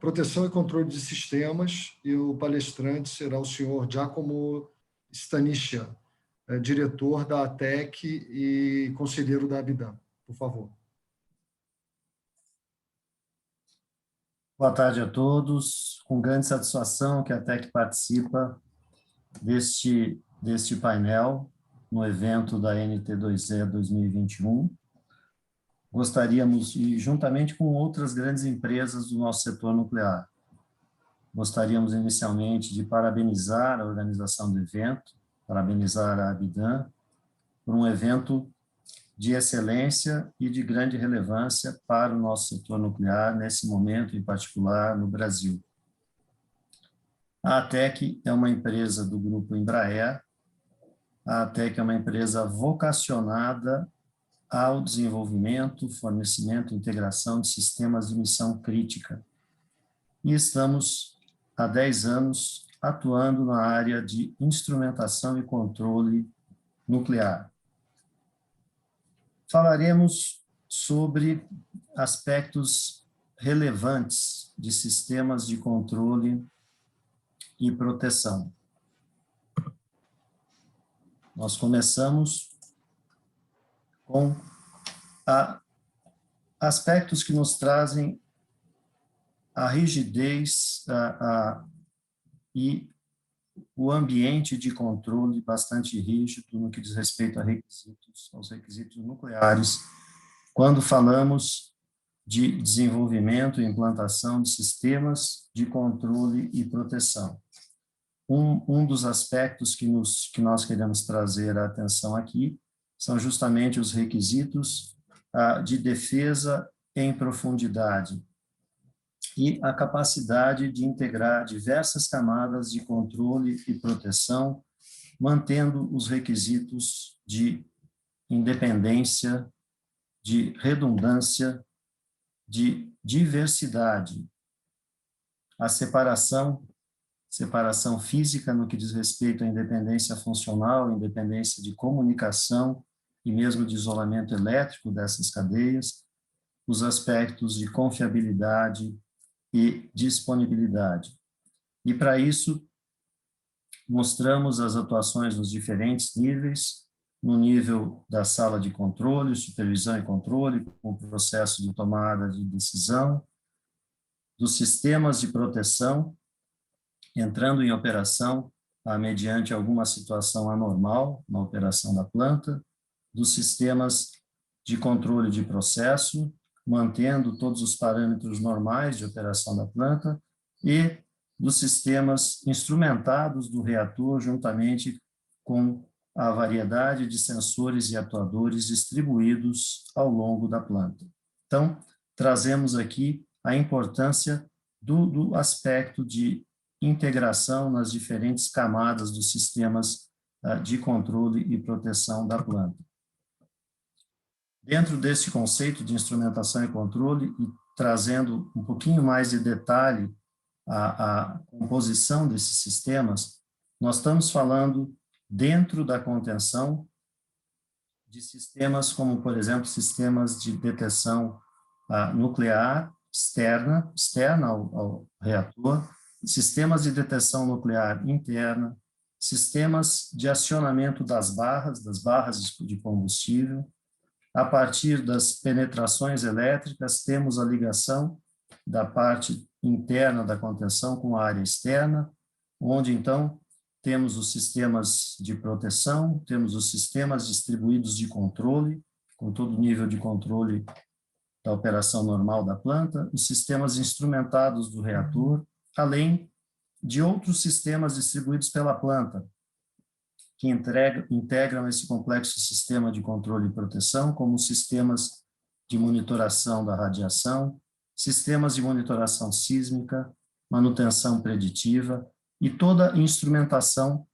proteção e controle de sistemas, e o palestrante será o senhor Giacomo Staniscia, diretor da ATEC e conselheiro da Abidam. Por favor. Boa tarde a todos. Com grande satisfação que a TEC participa deste painel no evento da NT2E 2021. Gostaríamos, e juntamente com outras grandes empresas do nosso setor nuclear, gostaríamos inicialmente de parabenizar a organização do evento, parabenizar a Abidan por um evento de excelência e de grande relevância para o nosso setor nuclear, nesse momento em particular no Brasil. A ATEC é uma empresa do grupo Embraer. A ATEC é uma empresa vocacionada ao desenvolvimento, fornecimento e integração de sistemas de missão crítica. E estamos há 10 anos atuando na área de instrumentação e controle nuclear. Falaremos sobre aspectos relevantes de sistemas de controle e proteção. Nós começamos com aspectos que nos trazem a rigidez e o ambiente de controle bastante rígido no que diz respeito aos requisitos nucleares, quando falamos de desenvolvimento e implantação de sistemas de controle e proteção. Um dos aspectos que nós queremos trazer a atenção aqui são justamente os requisitos de defesa em profundidade e a capacidade de integrar diversas camadas de controle e proteção, mantendo os requisitos de independência, de redundância, de diversidade, a separação física no que diz respeito à independência funcional, independência de comunicação e mesmo de isolamento elétrico dessas cadeias, os aspectos de confiabilidade e disponibilidade. E para isso, mostramos as atuações nos diferentes níveis, no nível da sala de controle, supervisão e controle, com o processo de tomada de decisão, dos sistemas de proteção, entrando em operação mediante alguma situação anormal na operação da planta, dos sistemas de controle de processo, mantendo todos os parâmetros normais de operação da planta, e dos sistemas instrumentados do reator, juntamente com a variedade de sensores e atuadores distribuídos ao longo da planta. Então, trazemos aqui a importância do aspecto de integração nas diferentes camadas dos sistemas de controle e proteção da planta. Dentro desse conceito de instrumentação e controle, e trazendo um pouquinho mais de detalhe a composição desses sistemas, nós estamos falando, dentro da contenção, de sistemas como, por exemplo, sistemas de detecção nuclear externa ao reator, sistemas de detecção nuclear interna, sistemas de acionamento das barras de combustível. A partir das penetrações elétricas, temos a ligação da parte interna da contenção com a área externa, onde, então, temos os sistemas de proteção, temos os sistemas distribuídos de controle, com todo o nível de controle da operação normal da planta, os sistemas instrumentados do reator, além de outros sistemas distribuídos pela planta, que integram esse complexo sistema de controle e proteção, como sistemas de monitoração da radiação, sistemas de monitoração sísmica, manutenção preditiva e toda instrumentação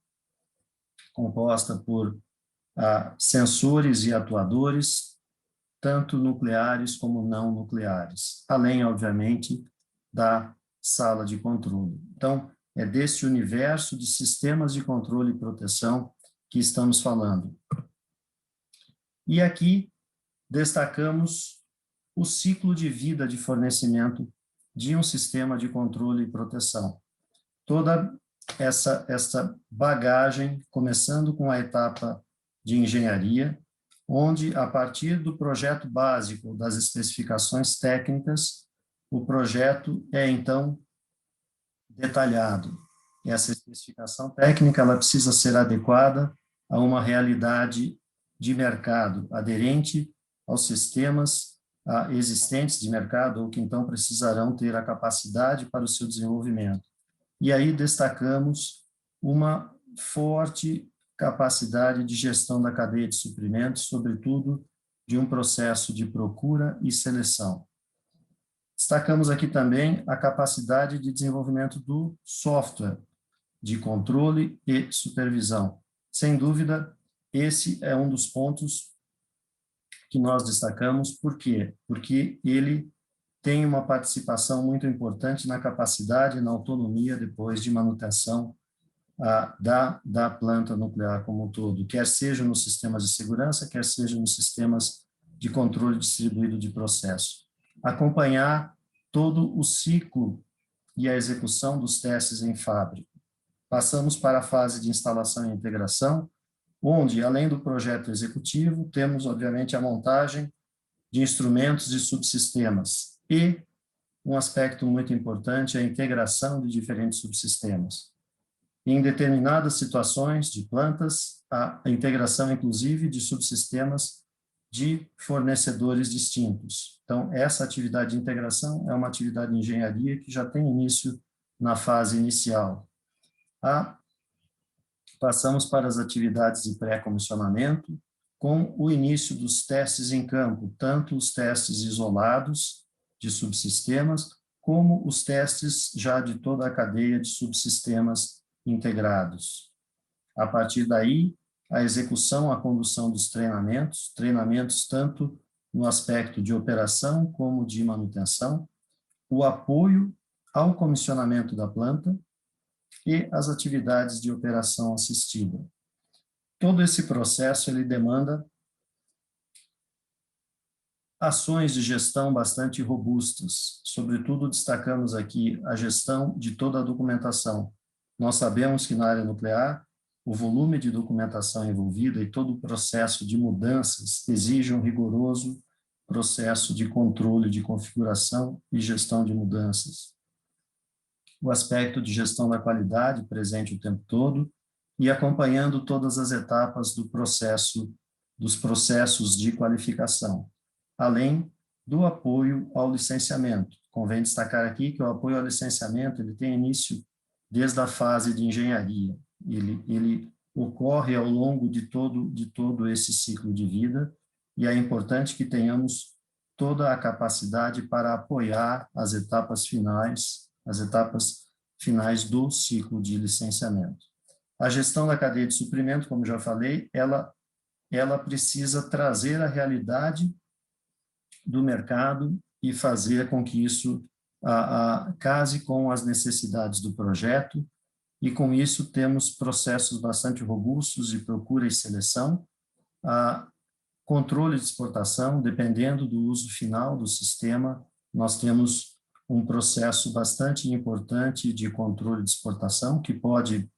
composta por sensores e atuadores, tanto nucleares como não nucleares, além, obviamente, da sala de controle. Então, é desse universo de sistemas de controle e proteção que estamos falando. E aqui destacamos o ciclo de vida de fornecimento de um sistema de controle e proteção. Toda essa bagagem, começando com a etapa de engenharia, onde, a partir do projeto básico das especificações técnicas, o projeto é, então, detalhado. Essa especificação técnica ela precisa ser adequada a uma realidade de mercado, aderente aos sistemas existentes de mercado, ou que, então, precisarão ter a capacidade para o seu desenvolvimento. E aí destacamos uma forte capacidade de gestão da cadeia de suprimentos, sobretudo de um processo de procura e seleção. Destacamos aqui também a capacidade de desenvolvimento do software, de controle e supervisão. Sem dúvida, esse é um dos pontos que nós destacamos. Por quê? Porque ele tem uma participação muito importante na capacidade e na autonomia depois de manutenção da planta nuclear como um todo, quer seja nos sistemas de segurança, quer seja nos sistemas de controle distribuído de processo. Acompanhar todo o ciclo e a execução dos testes em fábrica. Passamos para a fase de instalação e integração, onde, além do projeto executivo, temos, obviamente, a montagem de instrumentos e subsistemas e um aspecto muito importante é a integração de diferentes subsistemas. Em determinadas situações de plantas, a integração, inclusive, de subsistemas de fornecedores distintos. Então, essa atividade de integração é uma atividade de engenharia que já tem início na fase inicial. Passamos para as atividades de pré-comissionamento, com o início dos testes em campo, tanto os testes isolados de subsistemas, como os testes já de toda a cadeia de subsistemas integrados. A partir daí, a execução, a condução dos treinamentos tanto no aspecto de operação como de manutenção, o apoio ao comissionamento da planta e as atividades de operação assistida. Todo esse processo ele demanda ações de gestão bastante robustas. Sobretudo, destacamos aqui a gestão de toda a documentação. Nós sabemos que na área nuclear, o volume de documentação envolvida e todo o processo de mudanças exige um rigoroso processo de controle, de configuração e gestão de mudanças. O aspecto de gestão da qualidade presente o tempo todo e acompanhando todas as etapas do processo, dos processos de qualificação, além do apoio ao licenciamento. Convém destacar aqui que o apoio ao licenciamento ele tem início desde a fase de engenharia. Ele ocorre ao longo de todo esse ciclo de vida e é importante que tenhamos toda a capacidade para apoiar as etapas finais do ciclo de licenciamento. A gestão da cadeia de suprimento, como já falei, ela precisa trazer a realidade do mercado e fazer com que isso case com as necessidades do projeto, e com isso temos processos bastante robustos de procura e seleção, controle de exportação, dependendo do uso final do sistema, nós temos um processo bastante importante de controle de exportação, que pode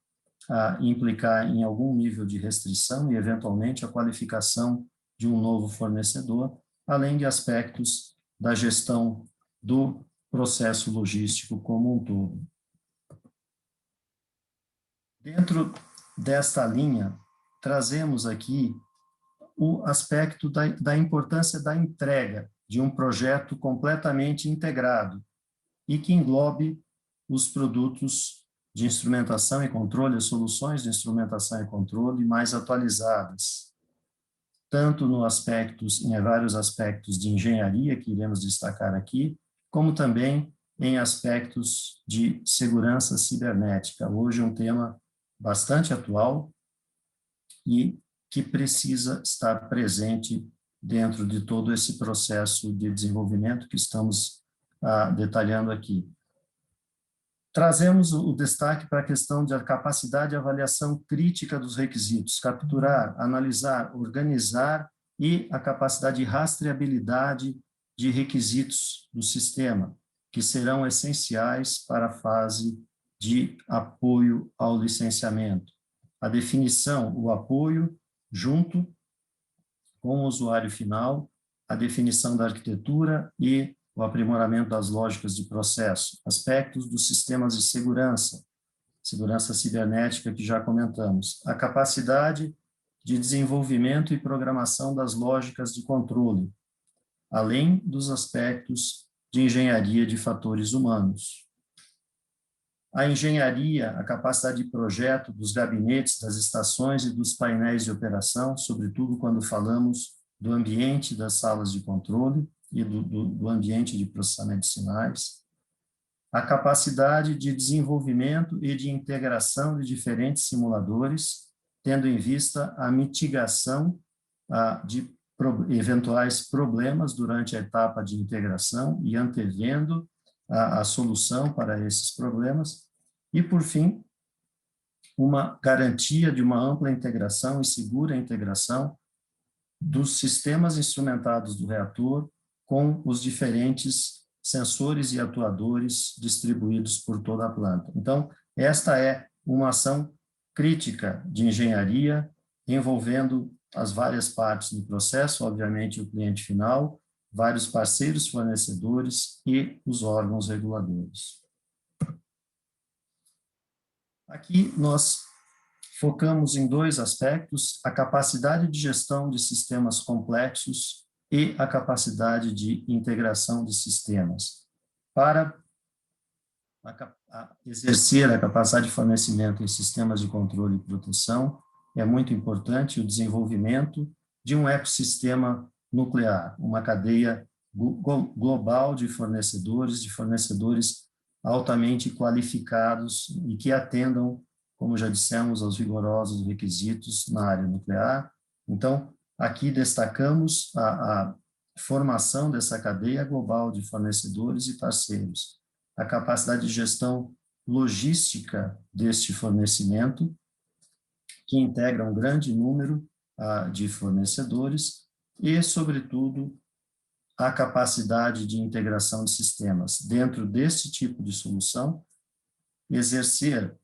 implicar em algum nível de restrição e, eventualmente, a qualificação de um novo fornecedor, além de aspectos da gestão do processo logístico como um todo. Dentro desta linha, trazemos aqui o aspecto da importância da entrega de um projeto completamente integrado e que englobe os produtos de instrumentação e controle, as soluções de instrumentação e controle mais atualizadas, tanto em vários aspectos de engenharia, que iremos destacar aqui, como também em aspectos de segurança cibernética. Hoje é um tema bastante atual e que precisa estar presente dentro de todo esse processo de desenvolvimento que estamos detalhando aqui. Trazemos o destaque para a questão da capacidade de avaliação crítica dos requisitos, capturar, analisar, organizar e a capacidade de rastreabilidade de requisitos do sistema, que serão essenciais para a fase de apoio ao licenciamento. A definição, o apoio junto com o usuário final, a definição da arquitetura e o aprimoramento das lógicas de processo, aspectos dos sistemas de segurança, segurança cibernética que já comentamos, a capacidade de desenvolvimento e programação das lógicas de controle, além dos aspectos de engenharia de fatores humanos. A engenharia, a capacidade de projeto dos gabinetes, das estações e dos painéis de operação, sobretudo quando falamos do ambiente das salas de controle e do ambiente de processamento de sinais. A capacidade de desenvolvimento e de integração de diferentes simuladores, tendo em vista a mitigação de eventuais problemas durante a etapa de integração e antevendo a solução para esses problemas. E, por fim, uma garantia de uma ampla integração e segura integração dos sistemas instrumentados do reator com os diferentes sensores e atuadores distribuídos por toda a planta. Então, esta é uma ação crítica de engenharia envolvendo as várias partes do processo, obviamente o cliente final, vários parceiros fornecedores e os órgãos reguladores. Aqui nós focamos em dois aspectos, a capacidade de gestão de sistemas complexos e a capacidade de integração de sistemas. Para exercer a capacidade de fornecimento em sistemas de controle e proteção, é muito importante o desenvolvimento de um ecossistema nuclear, uma cadeia global de fornecedores altamente qualificados e que atendam, como já dissemos, aos rigorosos requisitos na área nuclear. Então, aqui destacamos a formação dessa cadeia global de fornecedores e parceiros, a capacidade de gestão logística deste fornecimento, que integra um grande número de fornecedores e, sobretudo, a capacidade de integração de sistemas. Dentro desse tipo de solução, exercer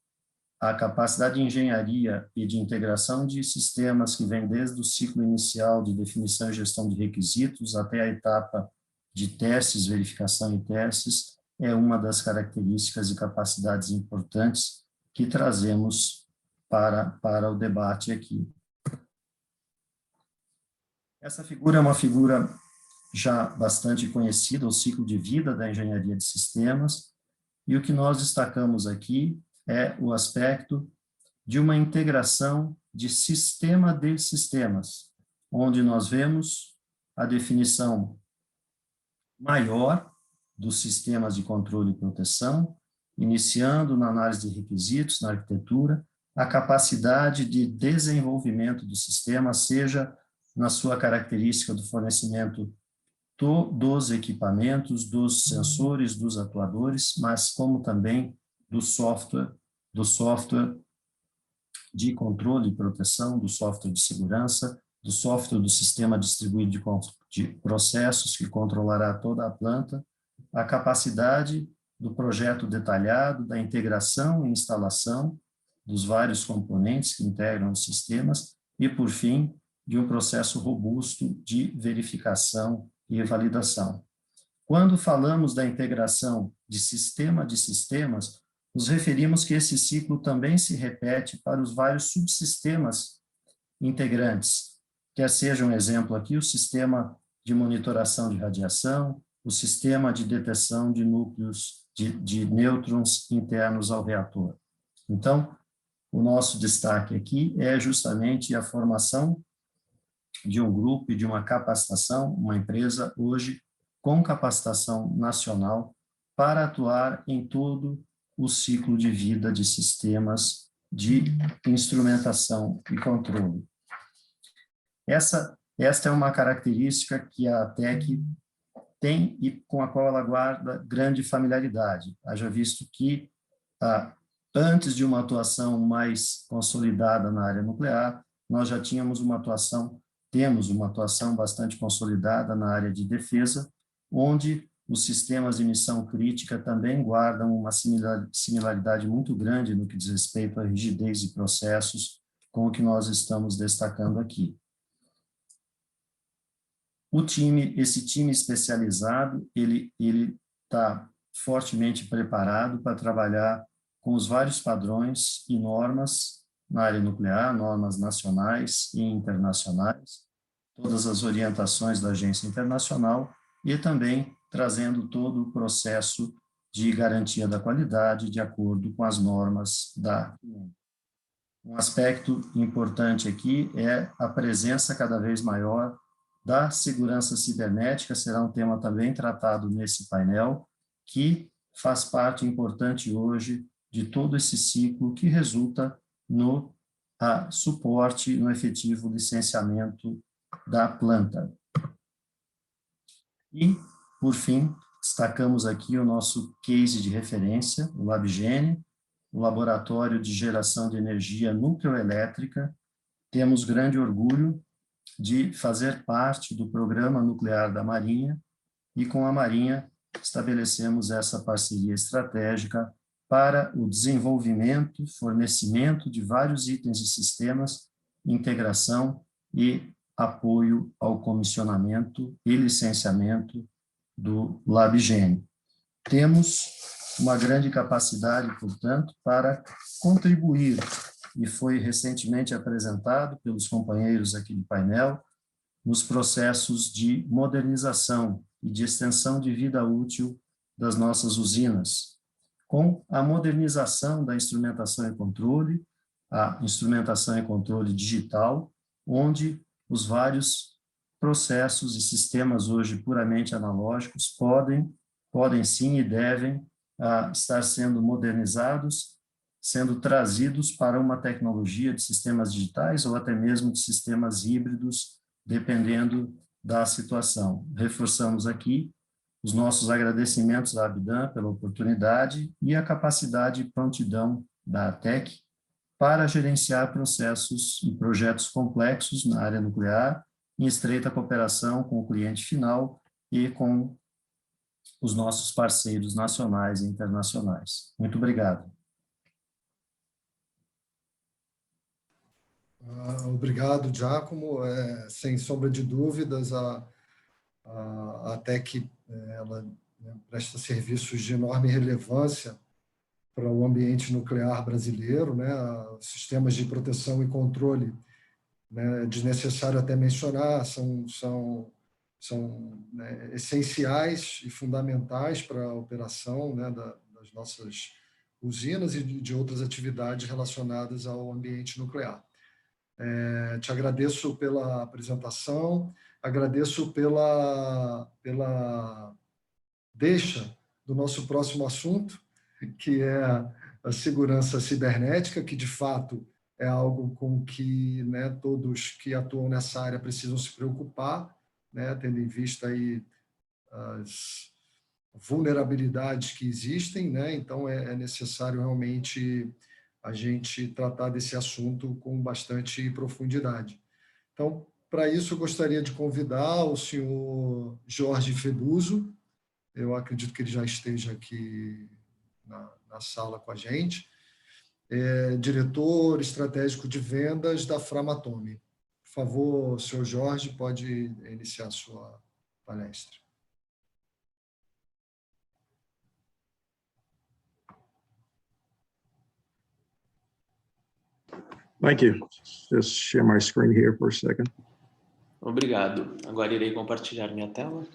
a capacidade de engenharia e de integração de sistemas que vem desde o ciclo inicial de definição e gestão de requisitos até a etapa de testes, verificação e testes, é uma das características e capacidades importantes que trazemos para o debate aqui. Essa figura é uma figura já bastante conhecida, o ciclo de vida da engenharia de sistemas, e o que nós destacamos aqui é o aspecto de uma integração de sistema de sistemas, onde nós vemos a definição maior dos sistemas de controle e proteção, iniciando na análise de requisitos, na arquitetura, a capacidade de desenvolvimento do sistema, seja na sua característica do fornecimento dos equipamentos, dos sensores, dos atuadores, mas como também do software de controle e proteção, do software de segurança, do software do sistema distribuído de processos que controlará toda a planta, a capacidade do projeto detalhado, da integração e instalação dos vários componentes que integram os sistemas e, por fim, de um processo robusto de verificação e validação. Quando falamos da integração de sistemas, nos referimos que esse ciclo também se repete para os vários subsistemas integrantes, quer seja um exemplo aqui, o sistema de monitoração de radiação, o sistema de detecção de núcleos de nêutrons internos ao reator. Então, o nosso destaque aqui é justamente a formação de um grupo e de uma capacitação, uma empresa hoje com capacitação nacional para atuar em todo o ciclo de vida de sistemas de instrumentação e controle. Esta é uma característica que a ATEC tem e com a qual ela guarda grande familiaridade. Haja visto que, antes de uma atuação mais consolidada na área nuclear, nós já temos uma atuação bastante consolidada na área de defesa, onde os sistemas de missão crítica também guardam uma similaridade muito grande no que diz respeito à rigidez de processos com o que nós estamos destacando aqui. Esse time especializado, ele está fortemente preparado para trabalhar com os vários padrões e normas na área nuclear, normas nacionais e internacionais, todas as orientações da Agência Internacional e também trazendo todo o processo de garantia da qualidade de acordo com as normas da UNE. Um aspecto importante aqui é a presença cada vez maior da segurança cibernética, será um tema também tratado nesse painel, que faz parte importante hoje de todo esse ciclo que resulta no suporte, no efetivo licenciamento da planta. E, por fim, destacamos aqui o nosso case de referência, o LabGene, o Laboratório de Geração de Energia Nucleoelétrica. Temos grande orgulho de fazer parte do Programa Nuclear da Marinha e com a Marinha estabelecemos essa parceria estratégica para o desenvolvimento, fornecimento de vários itens e sistemas, integração e apoio ao comissionamento e licenciamento do LabGene. Temos uma grande capacidade, portanto, para contribuir, e foi recentemente apresentado pelos companheiros aqui do painel, nos processos de modernização e de extensão de vida útil das nossas usinas, com a modernização da instrumentação e controle, a instrumentação e controle digital, onde os vários processos e sistemas hoje puramente analógicos podem sim e devem estar sendo modernizados, sendo trazidos para uma tecnologia de sistemas digitais ou até mesmo de sistemas híbridos, dependendo da situação. Reforçamos aqui os nossos agradecimentos à Abdan pela oportunidade e a capacidade e prontidão da ATEC para gerenciar processos e projetos complexos na área nuclear, em estreita cooperação com o cliente final e com os nossos parceiros nacionais e internacionais. Muito obrigado. Obrigado, Giacomo. Sem sombra de dúvidas, a ATEC ela presta serviços de enorme relevância para o ambiente nuclear brasileiro, né? Sistemas de proteção e controle, né, desnecessário até mencionar, são né, essenciais e fundamentais para a operação, né, das nossas usinas e de outras atividades relacionadas ao ambiente nuclear. Te agradeço pela apresentação, agradeço pela deixa do nosso próximo assunto, que é a segurança cibernética, que de fato é algo com que, né, todos que atuam nessa área precisam se preocupar, né, tendo em vista aí as vulnerabilidades que existem, né, então é necessário realmente a gente tratar desse assunto com bastante profundidade. Então, para isso, eu gostaria de convidar o senhor Jorge Febuso, eu acredito que ele já esteja aqui na sala com a gente, diretor estratégico de vendas da Framatome. Por favor, senhor Jorge, pode iniciar a sua palestra. Thank you. Just share my screen here for a second. Obrigado. Agora irei compartilhar minha tela.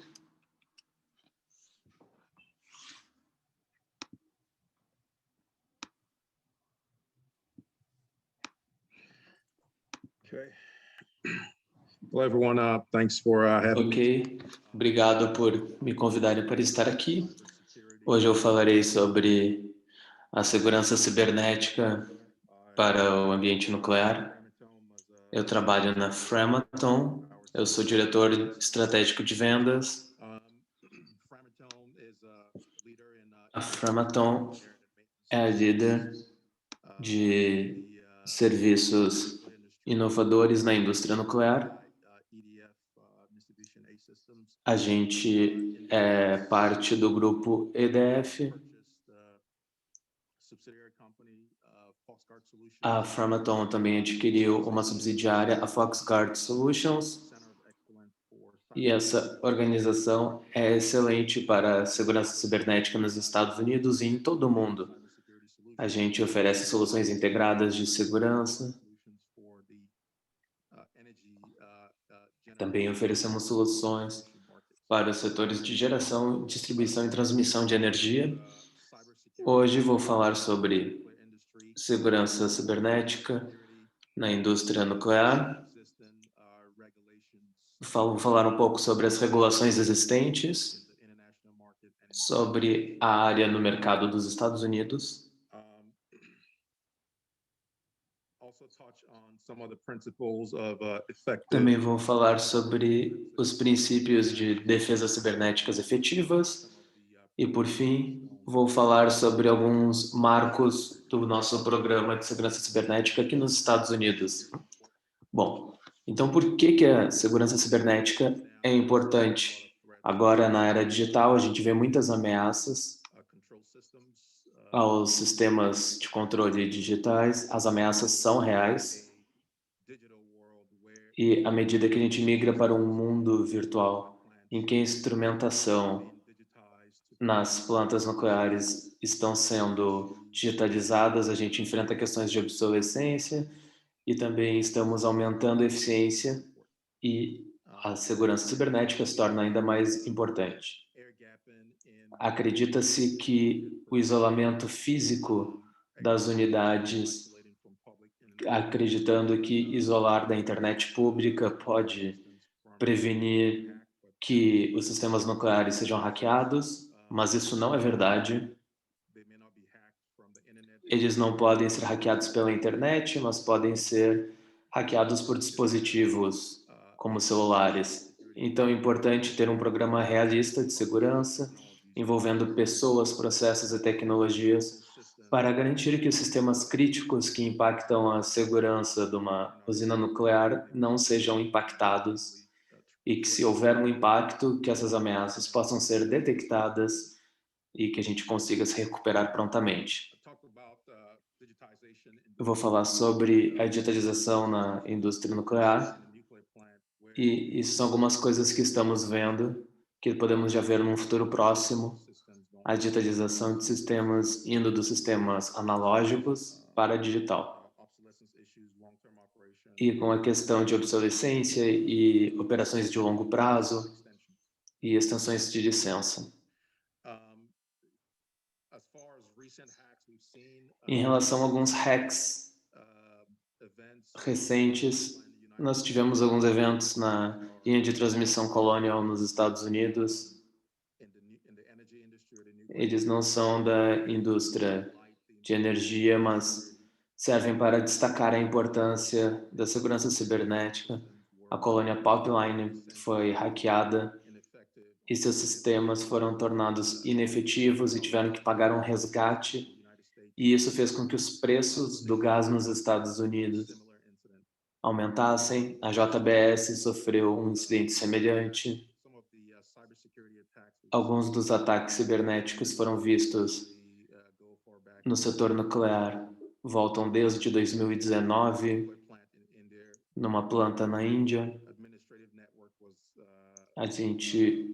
Okay. Hello everyone. Thanks for having me. Obrigado por me convidarem para estar aqui. Hoje eu falarei sobre a segurança cibernética para o ambiente nuclear. Eu trabalho na Framatome, eu sou diretor estratégico de vendas. A Framatome é a líder de serviços inovadores na indústria nuclear. A gente é parte do grupo EDF. A Framatome também adquiriu uma subsidiária, a Foxguard Solutions. E essa organização é excelente para a segurança cibernética nos Estados Unidos e em todo o mundo. A gente oferece soluções integradas de segurança. Também oferecemos soluções para os setores de geração, distribuição e transmissão de energia. Hoje vou falar sobre segurança cibernética na indústria nuclear. Vou falar um pouco sobre as regulações existentes, sobre a área no mercado dos Estados Unidos. Também vou falar sobre os princípios de defesa cibernéticas efetivas e, por fim, vou falar sobre alguns marcos do nosso programa de segurança cibernética aqui nos Estados Unidos. Bom, então por que a segurança cibernética é importante? Agora, na era digital, a gente vê muitas ameaças aos sistemas de controle digitais. As ameaças são reais. E à medida que a gente migra para um mundo virtual, em que a instrumentação nas plantas nucleares estão sendo digitalizadas, a gente enfrenta questões de obsolescência e também estamos aumentando a eficiência e a segurança cibernética se torna ainda mais importante. Acredita-se que o isolamento físico das unidades, acreditando que isolar da internet pública pode prevenir que os sistemas nucleares sejam hackeados, mas isso não é verdade. Eles não podem ser hackeados pela internet, mas podem ser hackeados por dispositivos como celulares. Então é importante ter um programa realista de segurança, envolvendo pessoas, processos e tecnologias, para garantir que os sistemas críticos que impactam a segurança de uma usina nuclear não sejam impactados e que, se houver um impacto, que essas ameaças possam ser detectadas e que a gente consiga se recuperar prontamente. Eu vou falar sobre a digitalização na indústria nuclear e isso são algumas coisas que estamos vendo, que podemos já ver num futuro próximo. A digitalização de sistemas indo dos sistemas analógicos para digital. E com a questão de obsolescência e operações de longo prazo e extensões de licença. Em relação a alguns hacks recentes, nós tivemos alguns eventos na linha de transmissão Colonial nos Estados Unidos. Eles não são da indústria de energia, mas servem para destacar a importância da segurança cibernética. A Colonial Pipeline foi hackeada e seus sistemas foram tornados inefetivos e tiveram que pagar um resgate. E isso fez com que os preços do gás nos Estados Unidos aumentassem. A JBS sofreu um incidente semelhante. Alguns dos ataques cibernéticos foram vistos no setor nuclear, voltam desde 2019, numa planta na Índia. A gente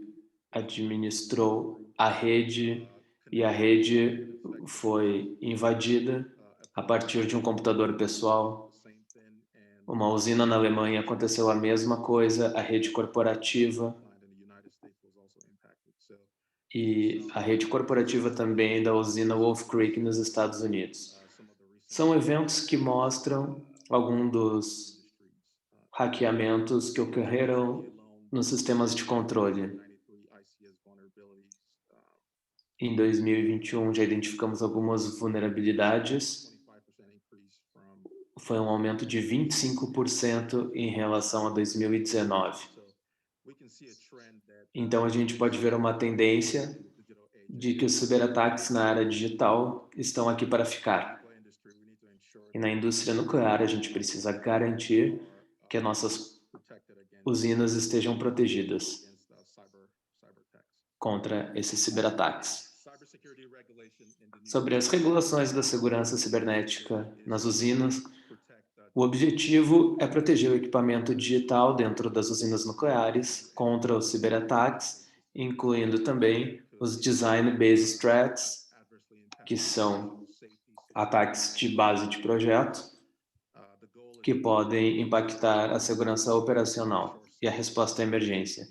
administrou a rede e a rede foi invadida a partir de um computador pessoal. Uma usina na Alemanha aconteceu a mesma coisa, a rede corporativa. E a rede corporativa também da usina Wolf Creek nos Estados Unidos. São eventos que mostram alguns dos hackeamentos que ocorreram nos sistemas de controle. Em 2021 já identificamos algumas vulnerabilidades. Foi um aumento de 25% em relação a 2019. Então a gente pode ver uma tendência de que os ciberataques na área digital estão aqui para ficar. E na indústria nuclear a gente precisa garantir que as nossas usinas estejam protegidas contra esses ciberataques. Sobre as regulações da segurança cibernética nas usinas, O objetivo é proteger o equipamento digital dentro das usinas nucleares contra os ciberataques, incluindo também os Design-Based Threats, que são ataques de base de projeto, que podem impactar a segurança operacional e a resposta à emergência.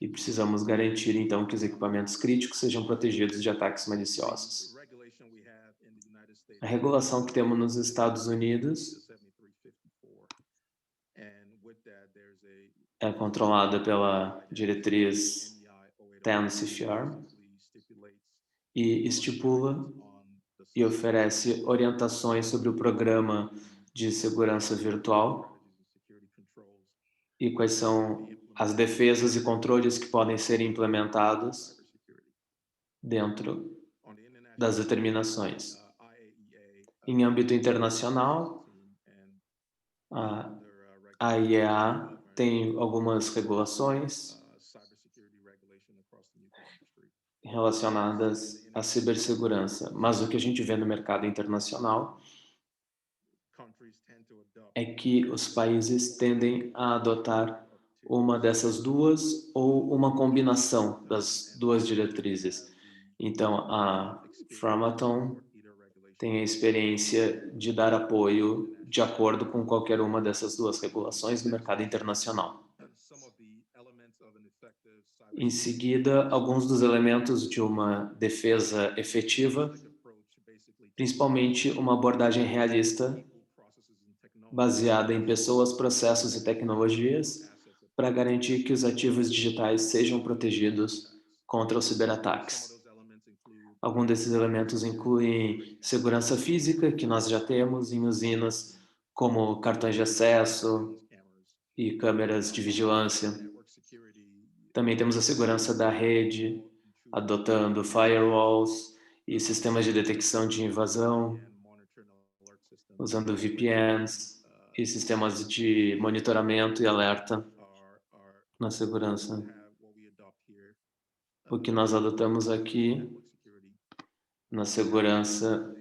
E precisamos garantir, então, que os equipamentos críticos sejam protegidos de ataques maliciosos. A regulação que temos nos Estados Unidos é controlada pela diretriz 10 CFR e estipula e oferece orientações sobre o programa de segurança virtual e quais são as defesas e controles que podem ser implementados dentro das determinações. Em âmbito internacional, a IEA tem algumas regulações relacionadas à cibersegurança, mas o que a gente vê no mercado internacional é que os países tendem a adotar uma dessas duas ou uma combinação das duas diretrizes. Então, a Framatome tem a experiência de dar apoio de acordo com qualquer uma dessas duas regulações no mercado internacional. Em seguida, alguns dos elementos de uma defesa efetiva, principalmente uma abordagem realista, baseada em pessoas, processos e tecnologias, para garantir que os ativos digitais sejam protegidos contra os ciberataques. Alguns desses elementos incluem segurança física, que nós já temos em usinas, como cartões de acesso e câmeras de vigilância. Também temos a segurança da rede, adotando firewalls e sistemas de detecção de invasão, usando VPNs e sistemas de monitoramento e alerta na segurança. O que nós adotamos aqui na segurança,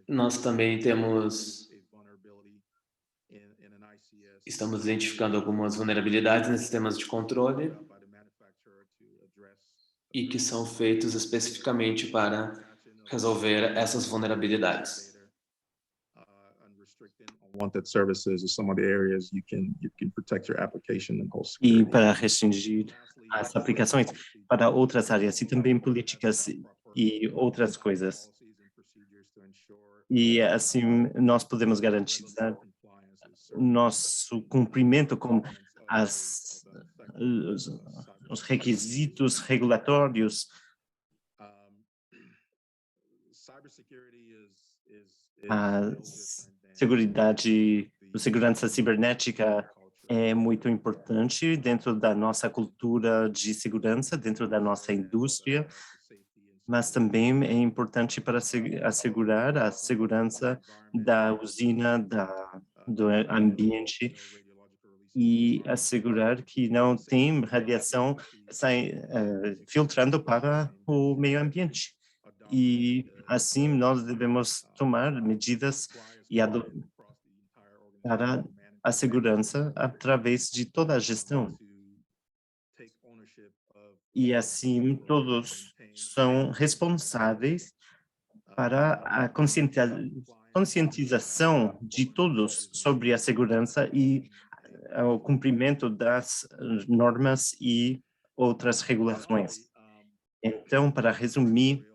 nós também estamos identificando algumas vulnerabilidades nos sistemas de controle e que são feitos especificamente para resolver essas vulnerabilidades. E para restringir as aplicações para outras áreas e também políticas e outras coisas. E assim nós podemos garantir nosso cumprimento com os requisitos regulatórios. A segurança cibernética é muito importante dentro da nossa cultura de segurança, dentro da nossa indústria, mas também é importante para assegurar a segurança da usina, do ambiente e assegurar que não tem radiação filtrando para o meio ambiente. E assim nós devemos tomar medidas para a segurança através de toda a gestão. E assim todos são responsáveis para a conscientização de todos sobre a segurança e o cumprimento das normas e outras regulações. Então, para resumir,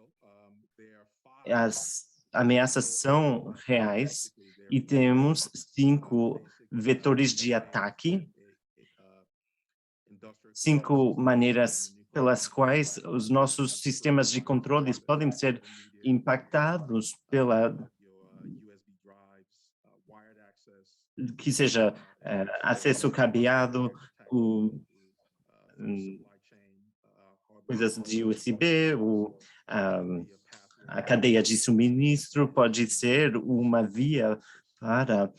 as ameaças são reais e temos 5 vetores de ataque, 5 maneiras pelas quais os nossos sistemas de controles podem ser impactados que seja acesso cabeado, coisas de USB, a cadeia de suministro pode ser uma via para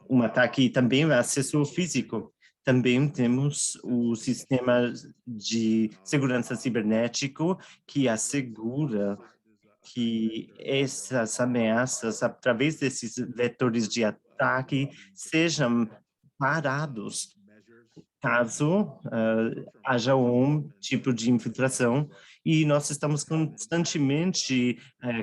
um ataque e também acesso físico. Também temos o sistema de segurança cibernético que assegura que essas ameaças, através desses vetores de ataque, sejam parados caso haja um tipo de infiltração, e nós estamos constantemente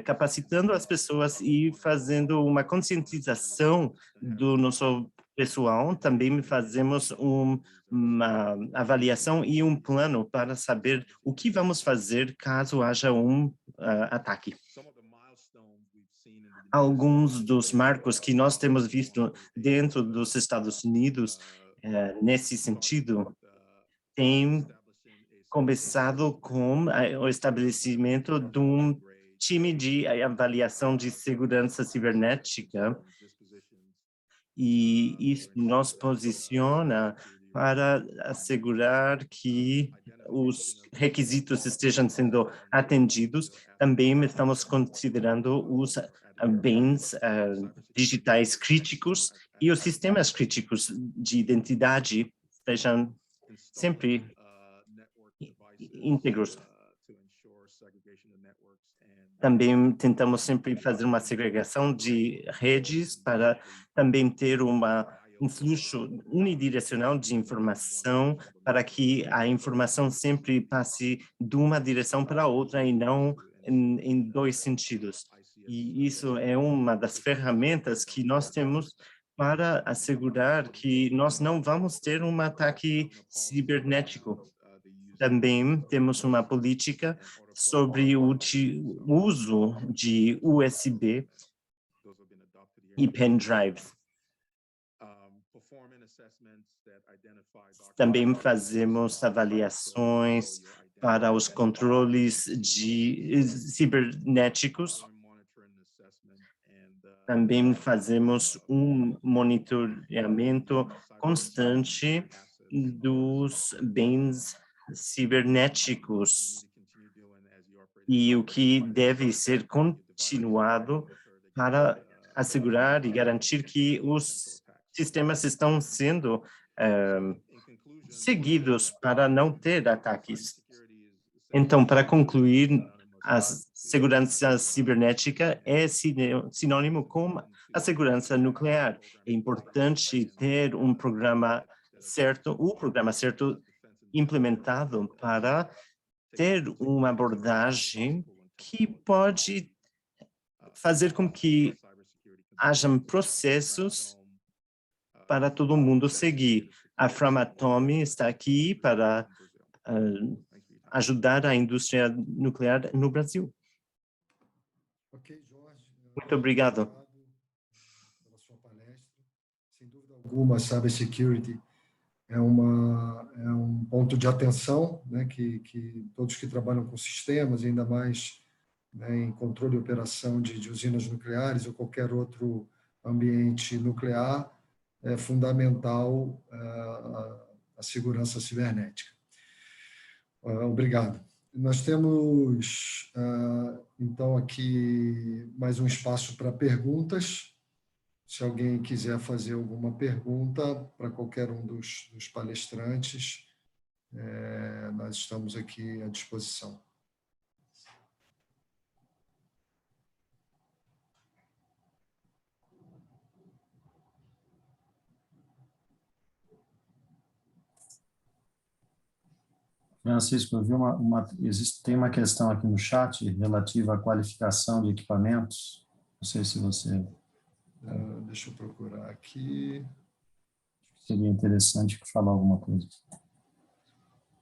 capacitando as pessoas e fazendo uma conscientização do nosso pessoal. Também fazemos uma avaliação e um plano para saber o que vamos fazer caso haja um ataque. Alguns dos marcos que nós temos visto dentro dos Estados Unidos nesse sentido tem começado com o estabelecimento de um time de avaliação de segurança cibernética, e isso nos posiciona para assegurar que os requisitos estejam sendo atendidos. Também estamos considerando os bens digitais críticos e os sistemas críticos de identidade sejam sempre íntegros. Também tentamos sempre fazer uma segregação de redes para também ter um fluxo unidirecional de informação, para que a informação sempre passe de uma direção para outra e não em dois sentidos. E isso é uma das ferramentas que nós temos para assegurar que nós não vamos ter um ataque cibernético. Também temos uma política sobre o uso de USB e pendrives. Também fazemos avaliações para os controles cibernéticos. Também fazemos um monitoramento constante dos bens cibernéticos e o que deve ser continuado para assegurar e garantir que os sistemas estão sendo seguidos para não ter ataques. Então, para concluir, a segurança cibernética é sinônimo com a segurança nuclear. É importante ter um programa certo, o programa certo implementado para ter uma abordagem que pode fazer com que hajam processos para todo mundo seguir. A Framatome está aqui para ajudar a indústria nuclear no Brasil. Ok, Jorge. Muito obrigado. Pela sua palestra. Sem dúvida alguma, cybersecurity é um ponto de atenção, né, que todos que trabalham com sistemas, ainda mais, né, em controle e operação de usinas nucleares ou qualquer outro ambiente nuclear, é fundamental a segurança cibernética. Obrigado. Nós temos, então, aqui mais um espaço para perguntas. Se alguém quiser fazer alguma pergunta para qualquer um dos palestrantes, nós estamos aqui à disposição. Francisco, eu vi tem uma questão aqui no chat relativa à qualificação de equipamentos. Não sei se você... Deixa eu procurar aqui. Seria interessante falar alguma coisa.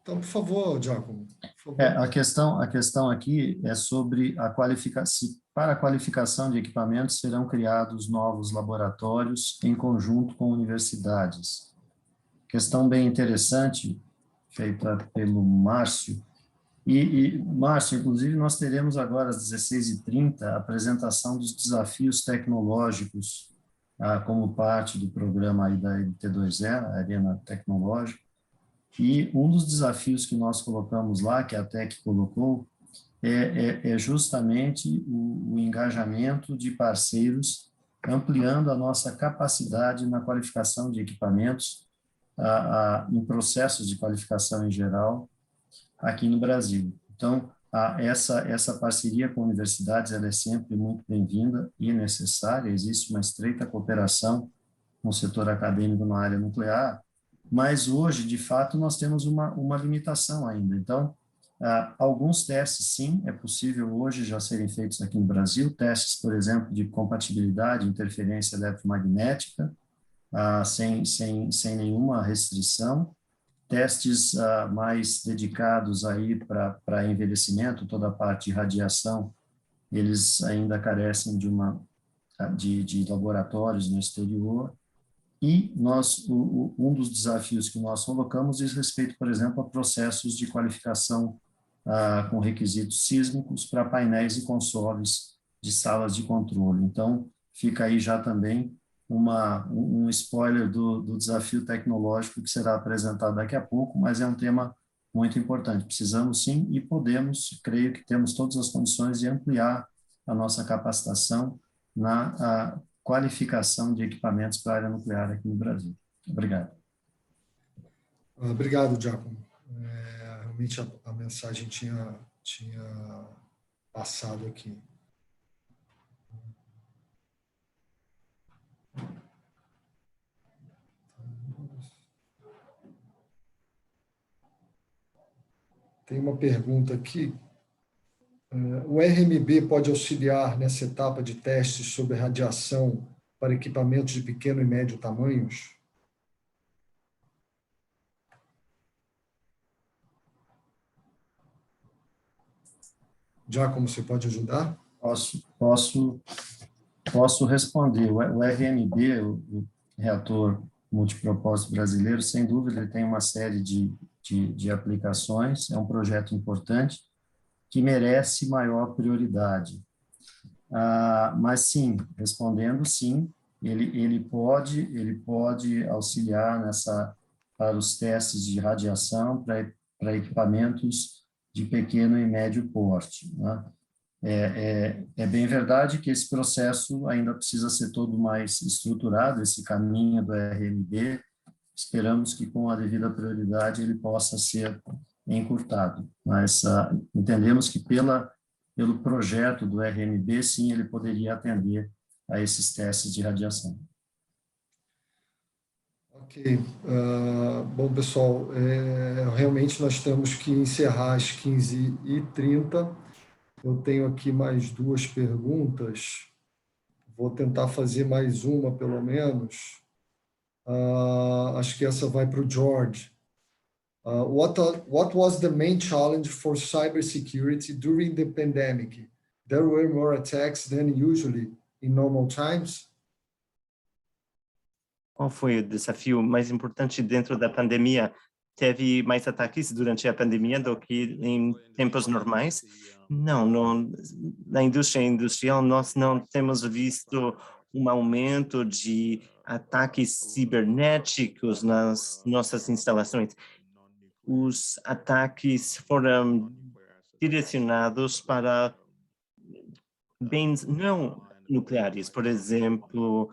Então, por favor, Giacomo. Por favor. A questão aqui é sobre a qualificação. Para a qualificação de equipamentos, serão criados novos laboratórios em conjunto com universidades. Questão bem interessante, feita pelo Márcio. Márcio, inclusive, nós teremos agora às 16h30 a apresentação dos desafios tecnológicos como parte do programa aí da LT2E, a Arena Tecnológica. E um dos desafios que nós colocamos lá, que a TEC colocou, é justamente o engajamento de parceiros, ampliando a nossa capacidade na qualificação de equipamentos, em processos de qualificação em geral, aqui no Brasil. Então, essa parceria com universidades ela é sempre muito bem-vinda e necessária. Existe uma estreita cooperação com o setor acadêmico na área nuclear, mas hoje, de fato, nós temos uma limitação ainda. Então, alguns testes, sim, é possível hoje já serem feitos aqui no Brasil, testes, por exemplo, de compatibilidade, interferência eletromagnética, sem nenhuma restrição, testes mais dedicados aí para envelhecimento, toda a parte de radiação, eles ainda carecem de laboratórios no exterior. E um dos desafios que nós colocamos diz respeito, por exemplo, a processos de qualificação com requisitos sísmicos para painéis e consoles de salas de controle. Então, fica aí já também um spoiler do desafio tecnológico que será apresentado daqui a pouco, mas é um tema muito importante. Precisamos sim e podemos, creio que temos todas as condições de ampliar a nossa capacitação na qualificação de equipamentos para a área nuclear aqui no Brasil. Obrigado. Obrigado, Giacomo. Realmente a mensagem tinha passado aqui. Tem uma pergunta aqui. O RMB pode auxiliar nessa etapa de testes sobre radiação para equipamentos de pequeno e médio tamanhos? Giacomo, você pode ajudar? Posso responder. O RMB, o reator multipropósito brasileiro, sem dúvida, ele tem uma série de aplicações, é um projeto importante que merece maior prioridade. Mas sim, respondendo sim, ele pode auxiliar para os testes de radiação para equipamentos de pequeno e médio porte, né? É bem verdade que esse processo ainda precisa ser todo mais estruturado, esse caminho do RMB. Esperamos que, com a devida prioridade, ele possa ser encurtado. Mas entendemos que, pelo projeto do RMB, sim, ele poderia atender a esses testes de radiação. Ok. Bom, pessoal, realmente nós temos que encerrar às 15h30. Eu tenho aqui mais duas perguntas. Vou tentar fazer mais uma, pelo menos. Acho que essa vai para o George. What was the main challenge for cybersecurity during the pandemic? There were more attacks than usually in normal times? Qual foi o desafio mais importante dentro da pandemia? Teve mais ataques durante a pandemia do que em tempos normais? Não, na indústria industrial nós não temos visto um aumento de ataques cibernéticos nas nossas instalações. Os ataques foram direcionados para bens não nucleares, por exemplo,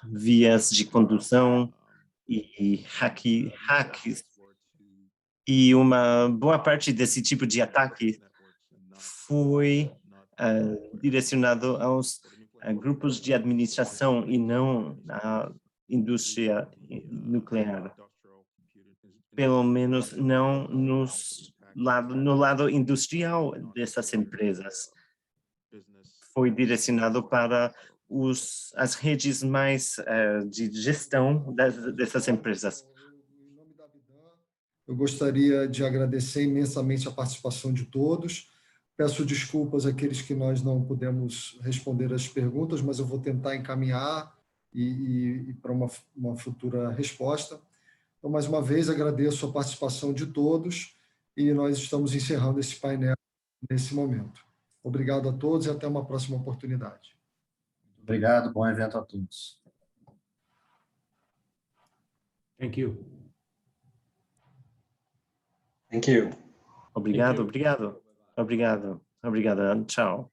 vias de condução e hacks. E uma boa parte desse tipo de ataque foi direcionado aos grupos de administração e não à indústria nuclear. Pelo menos não no lado industrial dessas empresas. Foi direcionado para as redes mais de gestão dessas empresas. Eu gostaria de agradecer imensamente a participação de todos. Peço desculpas àqueles que nós não pudemos responder as perguntas, mas eu vou tentar encaminhar e para uma futura resposta. Então, mais uma vez, agradeço a participação de todos e nós estamos encerrando esse painel nesse momento. Obrigado a todos e até uma próxima oportunidade. Obrigado, bom evento a todos. Thank you. Thank you. Obrigado. Tchau.